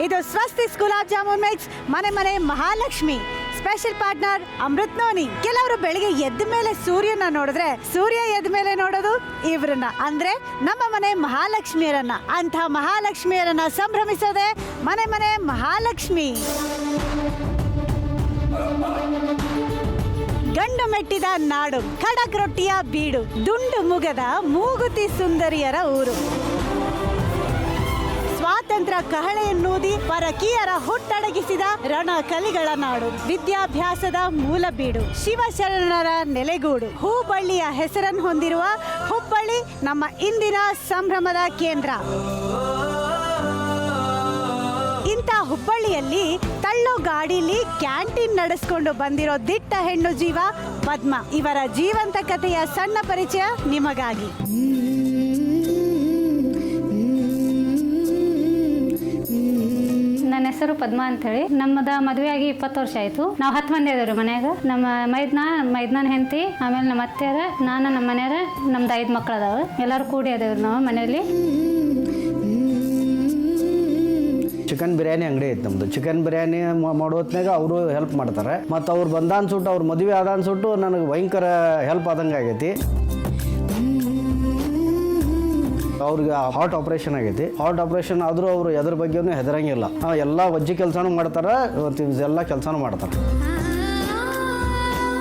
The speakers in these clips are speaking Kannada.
ಇದು ಸ್ವಸ್ತಿ ಗುಲಾಬ್ ಜಾಮೂನ್ ಮಿಕ್ಸ್ ಮನೆ ಮನೆ Mahalakshmi special partner Amrit noni. ಕೆಲವರು ಬೆಳಿಗ್ಗೆ ಎದ್ದ ಮೇಲೆ ಸೂರ್ಯನ ನೋಡಿದ್ರೆ ಸೂರ್ಯ ಎದ್ದ ಮೇಲೆ ನೋಡೋದು ಇವ್ರನ್ನ, ಅಂದ್ರೆ ನಮ್ಮ ಮನೆ ಮಹಾಲಕ್ಷ್ಮಿಯರನ್ನ. ಅಂತ ಮಹಾಲಕ್ಷ್ಮಿಯರನ್ನ ಸಂಭ್ರಮಿಸೋದೆ ಮನೆ ಮನೆ ಮಹಾಲಕ್ಷ್ಮಿ. ಗಂಡು ಮೆಟ್ಟಿದ ನಾಡು, ಖಡಕ್ ರೊಟ್ಟಿಯ ಬೀಡು, ದುಂಡು ಮುಗದ ಮೂಗುತಿ ಸುಂದರಿಯರ ಊರು. ಸ್ವಾತಂತ್ರ್ಯ ಕಹಳೆಯನ್ನೂದಿ ಪರಕೀಯರ ಹುಟ್ಟಡಗಿಸಿದ ರಣ ಕಲಿಗಳ ನಾಡು, ವಿದ್ಯಾಭ್ಯಾಸದ ಮೂಲ ಬೀಡು, ಶಿವಶರಣರ ನೆಲೆಗೂಡು. ಹುಬ್ಬಳ್ಳಿಯ ಹೆಸರನ್ನು ಹೊಂದಿರುವ ಹುಬ್ಬಳ್ಳಿ ನಮ್ಮ ಇಂದಿನ ಸಂಭ್ರಮದ ಕೇಂದ್ರ. ಇಂಥ ಹುಬ್ಬಳ್ಳಿಯಲ್ಲಿ ತಳ್ಳೋ ಗಾಡಿಲಿ ಕ್ಯಾಂಟೀನ್ ನಡೆಸ್ಕೊಂಡು ಬಂದಿರೋ ದಿಟ್ಟ ಹೆಣ್ಣು ಜೀವ ಪದ್ಮ. ಇವರ ಜೀವಂತ ಕಥೆಯ ಸಣ್ಣ ಪರಿಚಯ ನಿಮಗಾಗಿ. ನನ್ನ ಹೆಸರು ಪದ್ಮಾ ಅಂತ ಹೇಳಿ. ನಮ್ಮದ ಮದುವೆ ಆಗಿ 20 ವರ್ಷ ಆಯ್ತು. ನಾವು 10 ಮಂದಿ ಅದೇವ್ರಿ ಮನ್ಯಾಗ. ನಮ್ಮ ಮೈದ್ನಾನ್ ಹೆಂಡತಿ, ಆಮೇಲೆ ನಮ್ಮ ಅತ್ತೆಯರ, ನಾನು, ನಮ್ಮ ಮನೆಯವ್ರ, ನಮ್ದು 5 ಮಕ್ಳು ಅದಾವ. ಎಲ್ಲರೂ ಕೂಡಿ ಅದೇವ್ರಿ ನಾವು ಮನೆಯಲ್ಲಿ. ಚಿಕನ್ ಬಿರಿಯಾನಿ ಅಂಗಡಿ ಐತೆ ನಮ್ದು. ಚಿಕನ್ ಬಿರಿಯಾನಿ ಮಾಡೋ ಹೊತ್ನಾಗ ಅವರು ಹೆಲ್ಪ್ ಮಾಡ್ತಾರೆ. ಮತ್ತು ಅವ್ರು ಬಂದ ಅನ್ಸುಟ್ಟು, ಅವ್ರ ಮದುವೆ ಆದ ಅನ್ಸುಟ್ಟು ನನಗೆ ಭಯಂಕರ ಹೆಲ್ಪ್ ಆದಂಗೆ ಆಗೈತಿ. ಅವ್ರಿಗೆ ಹಾರ್ಟ್ ಆಪ್ರೇಷನ್ ಆಗೈತಿ. ಹಾರ್ಟ್ ಆಪ್ರೇಷನ್ ಆದರೂ ಅವರು ಎದ್ರ ಬಗ್ಗೆನೂ ಹೆದರಂಗಿಲ್ಲ. ಎಲ್ಲ ವಜ್ಜಿ ಕೆಲಸನೂ ಮಾಡ್ತಾರೆ, ಎಲ್ಲ ಕೆಲಸನೂ ಮಾಡ್ತಾರೆ.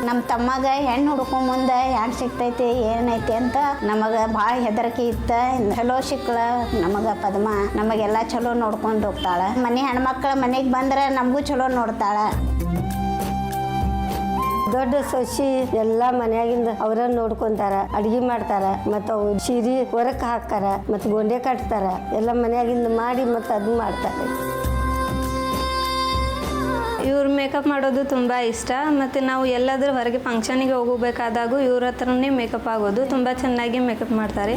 ನಮ್ಮ ತಮ್ಮಗ ಹೆಣ್ಣು ಹುಡ್ಕೊಂಡ್ ಮುಂದೆ ಹೆಣ್ಣು ಸಿಗ್ತೈತಿ ಏನೈತಿ ಅಂತ ನಮಗೆ ಭಾಳ ಹೆದರಿಕೆ ಇತ್ತು. ಚಲೋ ಸಿಕ್ಕಳ ನಮಗೆ ಪದ್ಮ ನಮಗೆಲ್ಲ ಚಲೋ ನೋಡ್ಕೊಂಡು ಹೋಗ್ತಾಳೆ. ಮನೆ ಹೆಣ್ಮಕ್ಳು ಮನೆಗೆ ಬಂದ್ರೆ ನಮಗೂ ಚಲೋ ನೋಡ್ತಾಳೆ. ದೊಡ್ಡ ಸೊಸಿ ಎಲ್ಲ ಮನ್ಯಾಗಿಂದ ಅವರ ನೋಡ್ಕೊಂತಾರ, ಅಡ್ಗೆ ಮಾಡ್ತಾರ, ಮತ್ತು ಅವು ಸೀರೆ ಹೊರಕ್ಕೆ ಹಾಕ್ತಾರ, ಮತ್ತು ಗೊಂಡೆ ಕಟ್ತಾರ, ಎಲ್ಲ ಮನ್ಯಾಗಿಂದ ಮಾಡಿ ಮತ್ತು ಅದು ಮಾಡ್ತಾರೆ. ಇವ್ರು ಮೇಕಪ್ ಮಾಡೋದು ತುಂಬ ಇಷ್ಟ. ಮತ್ತು ನಾವು ಎಲ್ಲಾದರೂ ಹೊರಗೆ ಫಂಕ್ಷನಿಗೆ ಹೋಗಬೇಕಾದಾಗೂ ಇವ್ರ ಹತ್ರನೇ ಮೇಕಪ್ ಆಗೋದು. ತುಂಬ ಚೆನ್ನಾಗಿ ಮೇಕಪ್ ಮಾಡ್ತಾರೆ.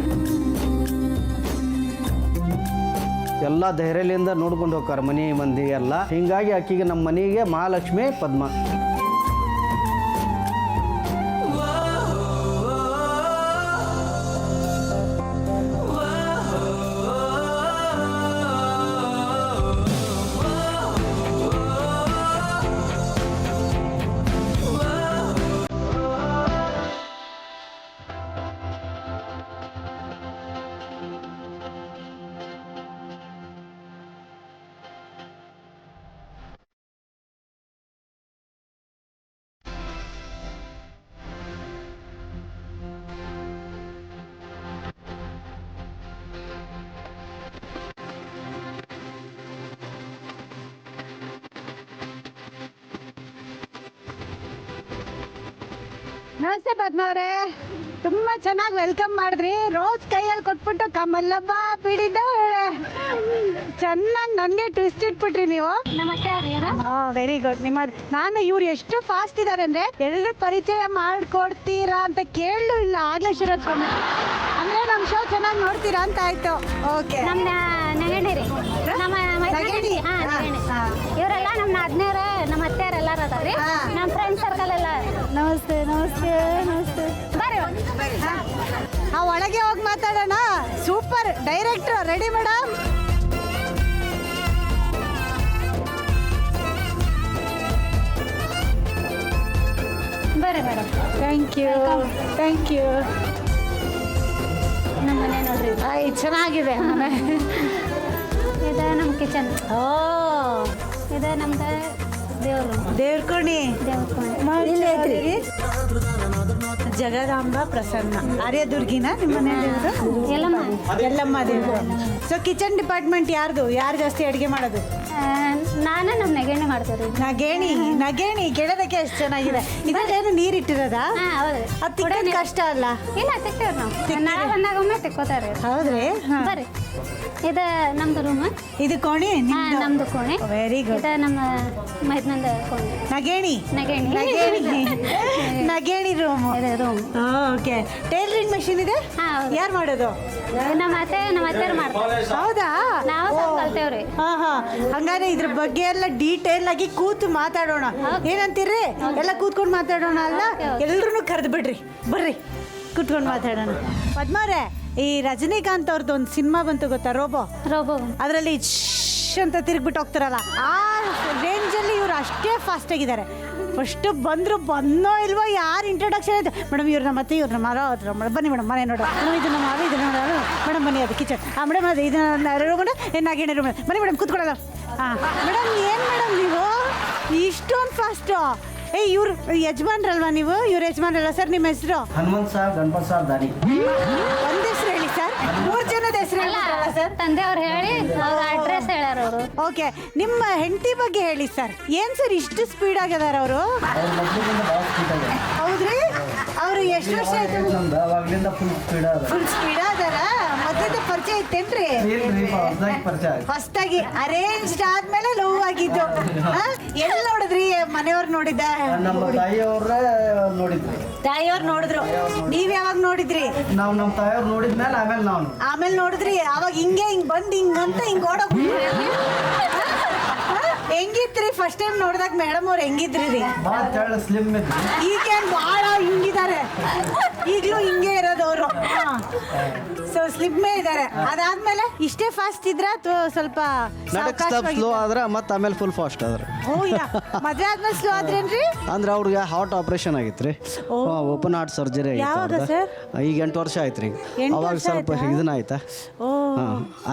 ಎಲ್ಲ ಧೈರ್ಯದಿಂದ ನೋಡ್ಕೊಂಡು ಹೋಗ್ತಾರೆ ಮನೆ ಮಂದಿ ಎಲ್ಲ. ಹೀಗಾಗಿ ಆಕಿಗೆ ನಮ್ಮ ಮನೆಗೆ ಮಹಾಲಕ್ಷ್ಮಿ ಪದ್ಮ. ನಮಸ್ತೆ ಪದ್ಮ ಅವರೇ, ತುಂಬಾ ಚೆನ್ನಾಗಿ ವೆಲ್ಕಮ್ ಮಾಡಿದ್ರಿ. ರೋಸ್ ಕೈಯಲ್ಲಿ ಕೊಟ್ಬಿಟ್ಟು ಕಮಲಬ್ಬ ಬಿಡಿದಾಳೆ ಚೆನ್ನಾಗಿ ನನಗೆ ಟ್ವಿಸ್ಟ್ ಇಟ್ಬಿಟ್ರಿ ನೀವು. Very good. ನಾನು ಇವ್ರು ಎಷ್ಟು ಫಾಸ್ಟ್ ಇದಾರೆ ಅಂದ್ರೆ ಎಲ್ಲರೂ ಪರಿಚಯ ಮಾಡ್ಕೊಡ್ತೀರಾ ಅಂತ ಕೇಳಲು ಇಲ್ಲ, ಆಗ್ಲೇ ಶುರು ಅಂದ್ರೆ ನಮ್ ಶೋ ಚೆನ್ನಾಗಿ ನೋಡ್ತೀರಾ ಅಂತ ಆಯ್ತು. ಓಕೆ. ಇವರೆಲ್ಲ ನಮ್ಮ ನಾದ್ನೇರ, ನಮ್ಮ ಅತ್ತೆಯರ ಎಲ್ಲಾರು ಅದಾವ್ರಿ. ನಮ್ಮ ಫ್ರೆಂಡ್ ಸರ್ಕಲ್ ಎಲ್ಲ. ನಮಸ್ತೆ ನಮಸ್ತೆ ನಮಸ್ತೆ. ಆ ಒಳಗೆ ಹೋಗಿ ಮಾತಾಡೋಣ. Super director ready madam. ಬರ್ರಿ madam. Thank you thank you. ನಮ್ಮ ಮನೆ ನೋಡ್ರಿ. ಚೆನ್ನಾಗಿದೆ ಮನೆ. ಇದು ನಮ್ಮ ಕಿಚನ್. ಓ, ಇದು ನಮ್ದು ದೇವ್ರ ಕೋಣಿ. ಇಲ್ಲಿ ಐತ್ರಿ ಜಗದಾಂಬ ಪ್ರಸನ್ನ. ಆರ್ಯದುರ್ಗಿನ ನಿಮ್ಮ ಮನೆ ಎಲ್ಲಮ್ಮ ದೇವರು. ಸೊ ಕಿಚನ್ ಡಿಪಾರ್ಟ್ಮೆಂಟ್ ಯಾರ್ದು? ಯಾರು ಜಾಸ್ತಿ ಅಡುಗೆ ಮಾಡೋದು? ನಾನು ನಮ್ಮ ನೆಗೇಣಿ ಮಾಡ್ತೇವ್ರಿ. ನಗೇಣಿ ಕೇಳೋದಕ್ಕೆ ಎಷ್ಟು ಚೆನ್ನಾಗಿದೆ. ಇದೇನು ನೀರಿಟ್ಟಿರೋದಾ? ಅದು ತಿಕ್ಕೋದು ಕಷ್ಟ ಅಲ್ಲ? ಇಲ್ಲ, ತಿಕ್ತೇವ್ರಿ ನಾವು. ನಾಳೆ ಬಂದಾಗ ಒಮ್ಮೆ ತಿಕ್ಕೋತಾರ. ಹೌದ್ರಿ? ಬರ್ರಿ. ಇದು ನಮ್ದು ರೂಮ್. ಇದು ಕೋಣೆ ನಮ್ದು ಕೋಣೆ. Very good. ಇದು ನಮ್ಮ ಮೈದ್ನಂದ ಕೋಣೆ. ನಗೇಣಿ ರೂಮ್. ಓಕೆ. ಟೈಲರಿಂಗ್ ಮಷೀನ್ ಇದೆ? ಯಾರು ಮಾಡೋದು? ನಮ್ಮ ಅತ್ತೆಯರು ಮಾಡ್ತಾರೆ. ಹೌದಾ? ನಾವು ಕಲ್ತೇವ್ರಿ. ಹಂಗಾದ್ರೆ ಇದ್ರ ಬಗ್ಗೆ ಎಲ್ಲ ಡೀಟೇಲ್ ಆಗಿ ಕೂತು ಮಾತಾಡೋಣ. ಏನಂತೀರಿ? ಎಲ್ಲ ಕೂತ್ಕೊಂಡು ಮಾತಾಡೋಣ ಅಲ್ಲ? ಎಲ್ರು ಕರೆದು ಬಿಡ್ರಿ, ಬರ್ರಿ ಕೂತ್ಕೊಂಡು ಮಾತಾಡೋಣ. ಪದ್ಮಾವ್ರೆ, ಈ ರಜನಿಕಾಂತ್ ಅವ್ರದ್ದು ಒಂದು ಸಿನಿಮಾ ಬಂತು ಗೊತ್ತಾ, ರೋಬೋ? ರೋಬೋ. ಅದರಲ್ಲಿ ಅಂತ ತಿರುಗ್ಬಿಟ್ಟು ಹೋಗ್ತಾರಲ್ಲ ಆ ರೇಂಜಲ್ಲಿ ಇವ್ರು ಅಷ್ಟೇ ಫಾಸ್ಟ್ ಆಗಿದ್ದಾರೆ. ಫಸ್ಟ್ ಬಂದೋ ಇಲ್ವೋ ಯಾರು ಇಂಟ್ರೊಡಕ್ಷನ್ ಆಯ್ತು, ಮೇಡಮ್ ಇವ್ರನ್ನ ಮತ್ತೆ ಇವ್ರನ್ನ ಮರ ಹತ್ರ ಬನ್ನಿ ಮೇಡಮ್ ಮನೆ ನೋಡು, ಇದು ನಮ್ಮ ಮಾವ ಇದು ಮೇಡಮ್ ಬನ್ನಿ ಅದು ಕಿಚನ್, ಮೇಡಮ್ ಅದು ಇದನ್ನ ರೂಮ್ ಏನಾಗೇನೆ ರೂಮ್ ಬನ್ನಿ ಮೇಡಮ್ ಕೂತ್ಕೊಳ್ಳೋದು. ಹಾಂ ಮೇಡಮ್ ಏನು ಮೇಡಮ್ ನೀವು ಇಷ್ಟೊಂದು ಫಾಸ್ಟು? ಇವ್ರು ಯಜಮಾನ್ರಲ್ವಾ ನೀವು? ಇವ್ರ ಯಜಮಾನ್ರಲ್ಲ ಸರ್? ನಿಮ್ಮ ಹೆಸರು? ಹನುಮಂತ್ ಸಾರ್, ಗಣಪತ್ ಸಾರ್, ದಾನಿ. ಒಂದು ಹೆಸರು ಹೇಳಿ ಸರ್, 3 ಜನದ ಹೆಸರು ಹೇಳಿದ್ರಲ್ಲ ಸರ್? ತಂದೆಯವ್ರು ಹೇಳಿ ಅವ್ರ ಅಡ್ರೆಸ್ ಹೇಳ್ಯಾರ ಅವರು. ಓಕೆ, ನಿಮ್ಮ ಹೆಂಡತಿ ಬಗ್ಗೆ ಹೇಳಿ ಸರ್. ಏನು ಸರ್ ಇಷ್ಟು ಸ್ಪೀಡ್ ಆಗಿದಾರ ಅವರು? ಅವ್ರ ಮೊದಲಿಂದ ಭಾಳ ಸ್ಪೀಡ್ ಆಗಿದೆ. ಹೌದ್ರಿ? ಅವರು ಎಷ್ಟು ವರ್ಷ ಆಯ್ತು? ನಮ್ದು ಅವಾಗಲಿಂದ ಫುಲ್ ಸ್ಪೀಡ್ ಅದ. ಫುಲ್ ಸ್ಪೀಡ್ ಅದಾರ? ಮೊದಲಿಂದ ಪರಿಚಯ ಐತೇನ್ರಿ? ಇಲ್ರಿ, ಹೊಸ್ದಾಗಿ ಪರಿಚಯ ಆಯ್ತು. ಫಸ್ಟಾಗಿ ಅರೇಂಜ್ಡ್ ಆದ್ಮೇಲೆ ಲವ್ ಆಗಿದ್ದು. ಎಲ್ಲಿ ನೋಡಿದ್ರಿ? ಮನೆಯವ್ರು ನೋಡಿದ್ದ? ನಮ್ಮ ತಾಯಿಯವ್ರ ನೋಡಿದ್ರಿ. ತಾಯಿಯವ್ರು ನೋಡಿದ್ರು, ನೀವ್ ಯಾವಾಗ ನೋಡಿದ್ರಿ? ನಾವು ನಮ್ಮ ತಾಯಿಯವ್ರು ನೋಡಿದ್ಮೇಲೆ ಆಮೇಲೆ ನೋಡಿದ್ರಿ. ಅವಾಗ ಹಿಂಗ್ ಬಂದ್ ಹಿಂಗಂತ ಹಿಂಗ್ ಓಡೋಗ್ ಹೆಂಗಿತ್ರಿ ಫಸ್ಟ್ ಟೈಮ್ ನೋಡಿದಾಗ? ಮೇಡಮ್ ಅವ್ರು ಹೆಂಗಿದ್ರಿ ರೀ? ಭಾಳ ತೆಳ್ಳ ಸ್ಲಿಮ್ ಇದ್ರಿ. ಈಗೇನು ಭಾಳ ಹಿಂಗಿದ್ದಾರೆ, ಈಗಲೂ ಹಿಂಗೆ ಇರೋದು ಅವರು. ಸೊ ಸ್ಲಿಮ್ಮೇ ಇದ್ದಾರೆ. ಅದಾದ್ಮೇಲೆ ಇಷ್ಟೇ ಫಾಸ್ಟ್ ಇದ್ರ ಅಥವಾ ಸ್ವಲ್ಪ ಸ್ಲೋ ಆದ್ರೆ ಮತ್ತೆ ಆಮೇಲೆ ಫುಲ್ ಫಾಸ್ಟ್ ಆದ್ರೆ. ಮದ್ವೆ ಆದ್ಮೇಲೆ ಸ್ಲೋ ಆದ್ರೇನ್ರಿ? ಅಂದ್ರೆ ಅವ್ರಿಗೆ ಹಾರ್ಟ್ ಆಪರೇಷನ್ ಆಗಿತ್ರಿ, ಓಪನ್ ಹಾರ್ಟ್ ಸರ್ಜರಿ ಯಾವಾಗ ಆಗಿತ್ತು. ಸರ್? ಈಗ 8 ವರ್ಷ ಆಯ್ತು ರೀ. ಅವಾಗ ಸ್ವಲ್ಪ ಇದನ್ನ ಆಯ್ತಾ,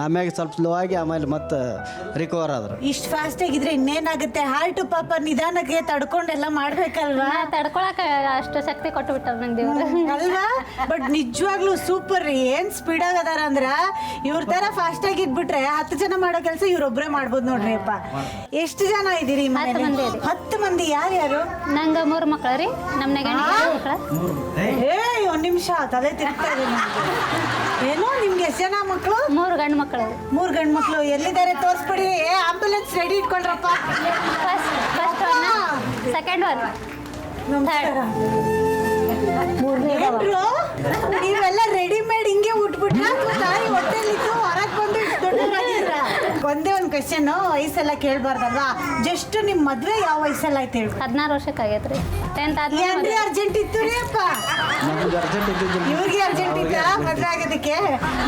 ಆಮ್ಯಾಗ ಸ್ವಲ್ಪ ಸ್ಲೋ ಆಗಿ ಆಮೇಲೆ ಮತ್ತೆ ರಿಕವರ್ ಆದ್ರು. ಇಷ್ಟು ಫಾಸ್ಟ್ ಆಗಿದ್ರೆ ಇನ್ನೇನಾಗುತ್ತೆ? ಹಾರ್ಟ್ ಪಾಪ ನಿಧಾನಕ್ಕೆ ತಡ್ಕೊಂಡೆಲ್ಲ ಮಾಡ್ಬೇಕಲ್ವಾ? ತಡ್ಕೊಳಕ ಅಷ್ಟು ಶಕ್ತಿ ಕೊಟ್ಟು ಬಿಟ್ಟಾರ ನಂಗೆ ದೇವ್ರು. ಅಲ್ವಾ? ಬಟ್ ನಿಜವಾಗ್ಲೂ ಸೂಪರ್ ರೀ. ಏನ್ ಸ್ಪೀಡ್ ಆಗದಾರ ಅಂದ್ರ ಇವ್ರ ತರ ಫಾಸ್ಟ್ ಆಗಿ ಇದ್ಬಿಟ್ರೆ 10 ಜನ ಮಾಡೋ ಕೆಲಸ ಇವ್ರೊಬ್ರೇ ಮಾಡ್ಬೋದು ನೋಡ್ರಿ ಅಪ್ಪ. ಎಷ್ಟು ಜನ ಇದೀರಿ? 10 ಮಂದಿ ಇದ್ದೀವಿ. 10 ಮಂದಿ. ಯಾರ್ಯಾರು? ನಂಗೆ 3 ಮಕ್ಳು ರೀ. ನಮ್ಮ ನೆಗಣ್ಣ ಮಕ್ಳು. ಒಂದ್ ನಿಮಿಷ ತಲೆ ತಿರ್ಗ್ತಾ ಇದೆ ನಮ್ಗೆ. ಏನೋ ನಿಮ್ಗೆ ಎಷ್ಟು ಜನ ಮಕ್ಕಳು? 3 ಗಂಡು ಮಕ್ಕಳು. 3 ಗಂಡು ಮಕ್ಕಳು. ಎಲ್ಲಿದ್ದಾರೆ ತೋರಿಸ್ಬಿಡಿ. ಆಂಬುಲೆನ್ಸ್ ರೆಡಿ ಇಟ್ಕೊಳ್ರಪ್ಪ. ಫಸ್ಟ್ ಒನ್, ಸೆಕೆಂಡ್ ಒನ್, ನಮಸ್ಕಾರ. ಏನ್ರು ನೀವೆಲ್ಲ ರೆಡಿಮೇಡ್ ಹಿಂಗೆ ಉಟ್ಬಿಟ್ರ? ತಾಯಿ ಹೊಟ್ಟೆಲಿದ್ದು ಹೊರಗೆ ಬಂದು ದೊಡ್ಡವರಾಗಿದ್ರ? ಒಂದೇ ಒಂದು ಕ್ವೆಶ್ಚನ್, ವಯಸ್ಸೆಲ್ಲ ಕೇಳ್ಬಾರ್ದಲ್ವಾ? ಜಸ್ಟ್ ನಿಮ್ ಮದ್ವೆ ಯಾವ ವಯಸ್ಸಲ್ಲಿ ಆಯ್ತು ಹೇಳಿ? 16 ವರ್ಷಕ್ಕೆ ಆಗೈತ್ರಿ. 10th ಏನ್ರಿ ಆದ್ಮೇಲೆ ಅರ್ಜೆಂಟ್ ಇತ್ತು ರೀ ಅಪ್ಪ? ನಮ್ಗೆ ಅರ್ಜೆಂಟ್ ಇದ್ದಿದ್ದು ಇವ್ರಿಗೆ ಅರ್ಜೆಂಟ್ ಇತ್ತ ಮದ್ವೆ ಆಗೋದಕ್ಕೆ?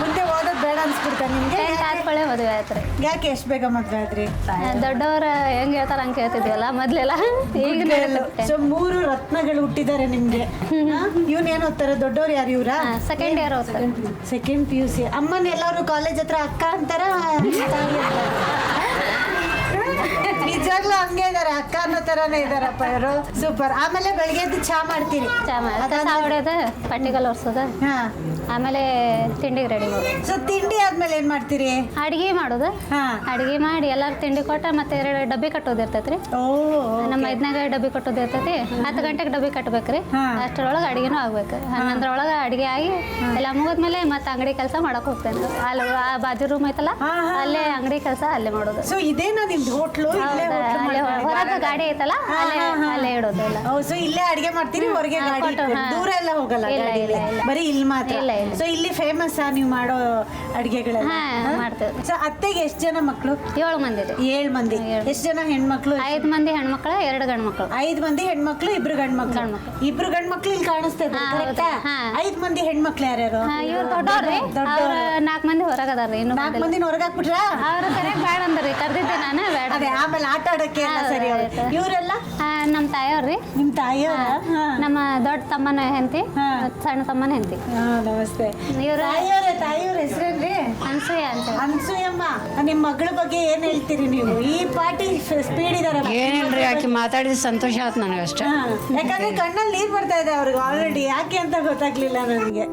ಮುಂದೆ ಓದೋದು ಬೇಡ ಅನ್ಸ್ಬಿಡ್ತಾ ನಿಮ್ಗೆ? 10th ಆದ್ಕೊಳ್ಳೆ ಮದುವೆ ಆಯ್ತು ರೀ. ಯಾಕೆ ಎಷ್ಟು ಬೇಗ ಮದ್ವೆ ಆದ್ರಿ? ದೊಡ್ಡವ್ರ ಹೆಂಗ್ ಹೇಳ್ತಾರ ಹಂಗೆ ಕೇಳ್ತಿದ್ವಲ್ಲ ಮೊದ್ಲೆಲ್ಲ. ಈಗ ಸೊ 3 ರತ್ನಗಳು ಹುಟ್ಟಿದ್ದಾರೆ ನಿಮ್ಗೆ. ಇವ್ನ ಏನ್ ಓದ್ತಾರೆ? ದೊಡ್ಡವ್ರು ಯಾರು ಇವ್ರ? ಸೆಕೆಂಡ್ ಇಯರ್ ಓದ್ತಾರೆ. Second PUC. ಅಮ್ಮನ ಎಲ್ಲರೂ ಕಾಲೇಜ್ ಹತ್ರ ಅಕ್ಕ ಅಂತಾರ? ನಿಜವಾಗ್ಲೂ ಹಂಗೆ ಇದಾರೆ, ಅಕ್ಕ ಅನ್ನೋ ತರಾನೇ ಇದಾರಪ್ಪ ಇವರು. ಸೂಪರ್. ಆಮೇಲೆ ಬೆಳಗ್ಗೆ ಎದ್ದು ಚಾ ಮಾಡ್ತೀರಿ? ಚಾ ಮಾಡಿ ಕಸ ಹೊಡೆಯೋದು, ಪಟ್ಟಿಗೆಲ್ಲ ಒರ್ಸೋದು, ಹಾ. ಆಮೇಲೆ ತಿಂಡಿಗೆ ರೆಡಿ ಮಾಡೋದು. ಸೊ ತಿಂಡಿ ಆದ್ಮೇಲೆ ಏನ್ ಮಾಡ್ತೀರಿ? ಅಡಿಗೆ ಮಾಡೋದು. ಹಾ. ಅಡಿಗೆ ಮಾಡಿ ಎಲ್ಲಾರು ತಿಂಡಿ ಕೊಟ್ಟ ಮತ್ತೆ 2 ಡಬ್ಬಿ ಕಟ್ಟೋದು ಇರ್ತೈತ್ರಿ. ಓ, ನಮ್ಮ ಮೈದ್ನಾಗ ಡಬ್ಬಿ ಕಟ್ಟೋದು ಇರ್ತೈತಿ. 10 ಗಂಟೆಗೆ ಡಬ್ಬಿ ಕಟ್ಬೇಕ್ರಿ. ಹಾ. ಅಷ್ಟರೊಳಗೆ ಅಡಿಗೆನೂ ಆಗ್ಬೇಕು. 11 ಅಡಿಗೆ ಆಗಿ ಎಲ್ಲ ಮುಗಿದ್ಮೇಲೆ ಮತ್ತೆ ಅಂಗಡಿ ಕೆಲಸ ಮಾಡಕ್ ಹೋಗ್ತೇನೆ. ಅಲ್ಲಿ ಆ ಬಾಜು ರೂಮ್ ಐತಲ್ಲ, ಅಲ್ಲೇ ಅಂಗಡಿ ಕೆಲಸ ಅಲ್ಲೇ ಮಾಡೋದು. ಸೊ ಇದೇನಾ ನಿಮ್ದು ಹೋಟ್ಲು? ಹೊರಗೆ ಗಾಡಿ ಐತಲ್ಲ, ಅಲ್ಲೇ ಇಡೋದು ಎಲ್ಲ. ಸೊ ಇಲ್ಲೇ ಅಡಿಗೆ ಮಾಡ್ತೀರಿ, ಹೊರಗೆ ಗಾಡಿ ದೂರ ಎಲ್ಲ ಹೋಗಲ್ಲ? ಬರೀ ಇಲ್ಲಿ ಮಾತ್ರ? ಸೊ ಇಲ್ಲಿ ಫೇಮಸ್ ನೀವು ಮಾಡೋ ಅಡಿಗೆಗಳೆಲ್ಲ? ಮಾಡ್ತೇವೆ. ಸೊ ಅತ್ತೆಗೆ ಎಷ್ಟು ಜನ ಮಕ್ಕಳು? 7 ಮಂದಿ ರೀ. 7 ಮಂದಿ. ಎಷ್ಟು ಜನ ಹೆಣ್ಮಕ್ಳು? 5 ಮಂದಿ ಹೆಣ್ಮಕ್ಳು, 2 ಗಂಡು ಮಕ್ಕಳು. 5 ಮಂದಿ ಹೆಣ್ಮಕ್ಳು, 2 ಗಂಡು ಮಕ್ಕಳು. 2 ಗಂಡು ಮಕ್ಕಳು ಇಲ್ಲಿ ಕಾಣಿಸ್ತಾ ಇದ್ದಾರೆ, ಕರೆಕ್ಟಾ? 5 ಮಂದಿ ಹೆಣ್ಮಕ್ಳು ಯಾರ್ಯಾರು? ಇವ್ರು ದೊಡ್ಡವ್ರಿ. ಅವ್ರು 4 ಮಂದಿ ಹೊರಗದಾರ್ರಿ. ಇನ್ನು 4 ಮಂದಿನ ಹೊರಗಾಕ್ಬಿಟ್ರಾ? ಅವ್ರು ಕರೆ ಬೇಡ ಅಂದ್ರಿ, ಕರ್ದಿದ್ದೆ ನಾನು ಬೇಡ. ಅದೇ ಆಮೇಲೆ ಆಟ ಆಡಕ್ಕೆ ಎಲ್ಲ ಸರಿ. ಇವರೆಲ್ಲ ನಮ್ಮ ತಾಯಿಯವ್ರಿ. ನಿಮ್ ತಾಯಿಯವರ? ನಮ್ಮ ದೊಡ್ಡ ತಮ್ಮನ ಹೆಂಡತಿ, ಸಣ್ಣ ತಮ್ಮನ ಹೆಂಡತಿ. ನಮಸ್ತೆ. ಇವ್ರ ತಾಯಿಯವ್ರ ಹೆಸರೇನ್ರಿ? ಅನ್ಸೂಯ ಅಂತ. ಅನ್ಸೂಯಮ್ಮ. ನಿಮ್ ಮಗಳ ಬಗ್ಗೆ ಏನ್ ಹೇಳ್ತೀರಿ ನೀವು? ಈ ಪಾರ್ಟಿ ಸ್ಪೀಡ್ ಇದಾರ? ಏನಿಲ್ರಿ, ಆಕೆ ಮಾತಾಡಿದ ಸಂತೋಷ ಆಯ್ತು ನನಗಷ್ಟೇ. ಯಾಕಂದ್ರೆ ಕಣ್ಣಲ್ಲಿ ನೀರ್ ಬರ್ತಾ ಇದೆ ಅವ್ರಿಗೆ ಆಲ್ರೆಡಿ. ಯಾಕೆ ಅಂತ ಗೊತ್ತಾಗ್ಲಿಲ್ಲ ನನಗೆ.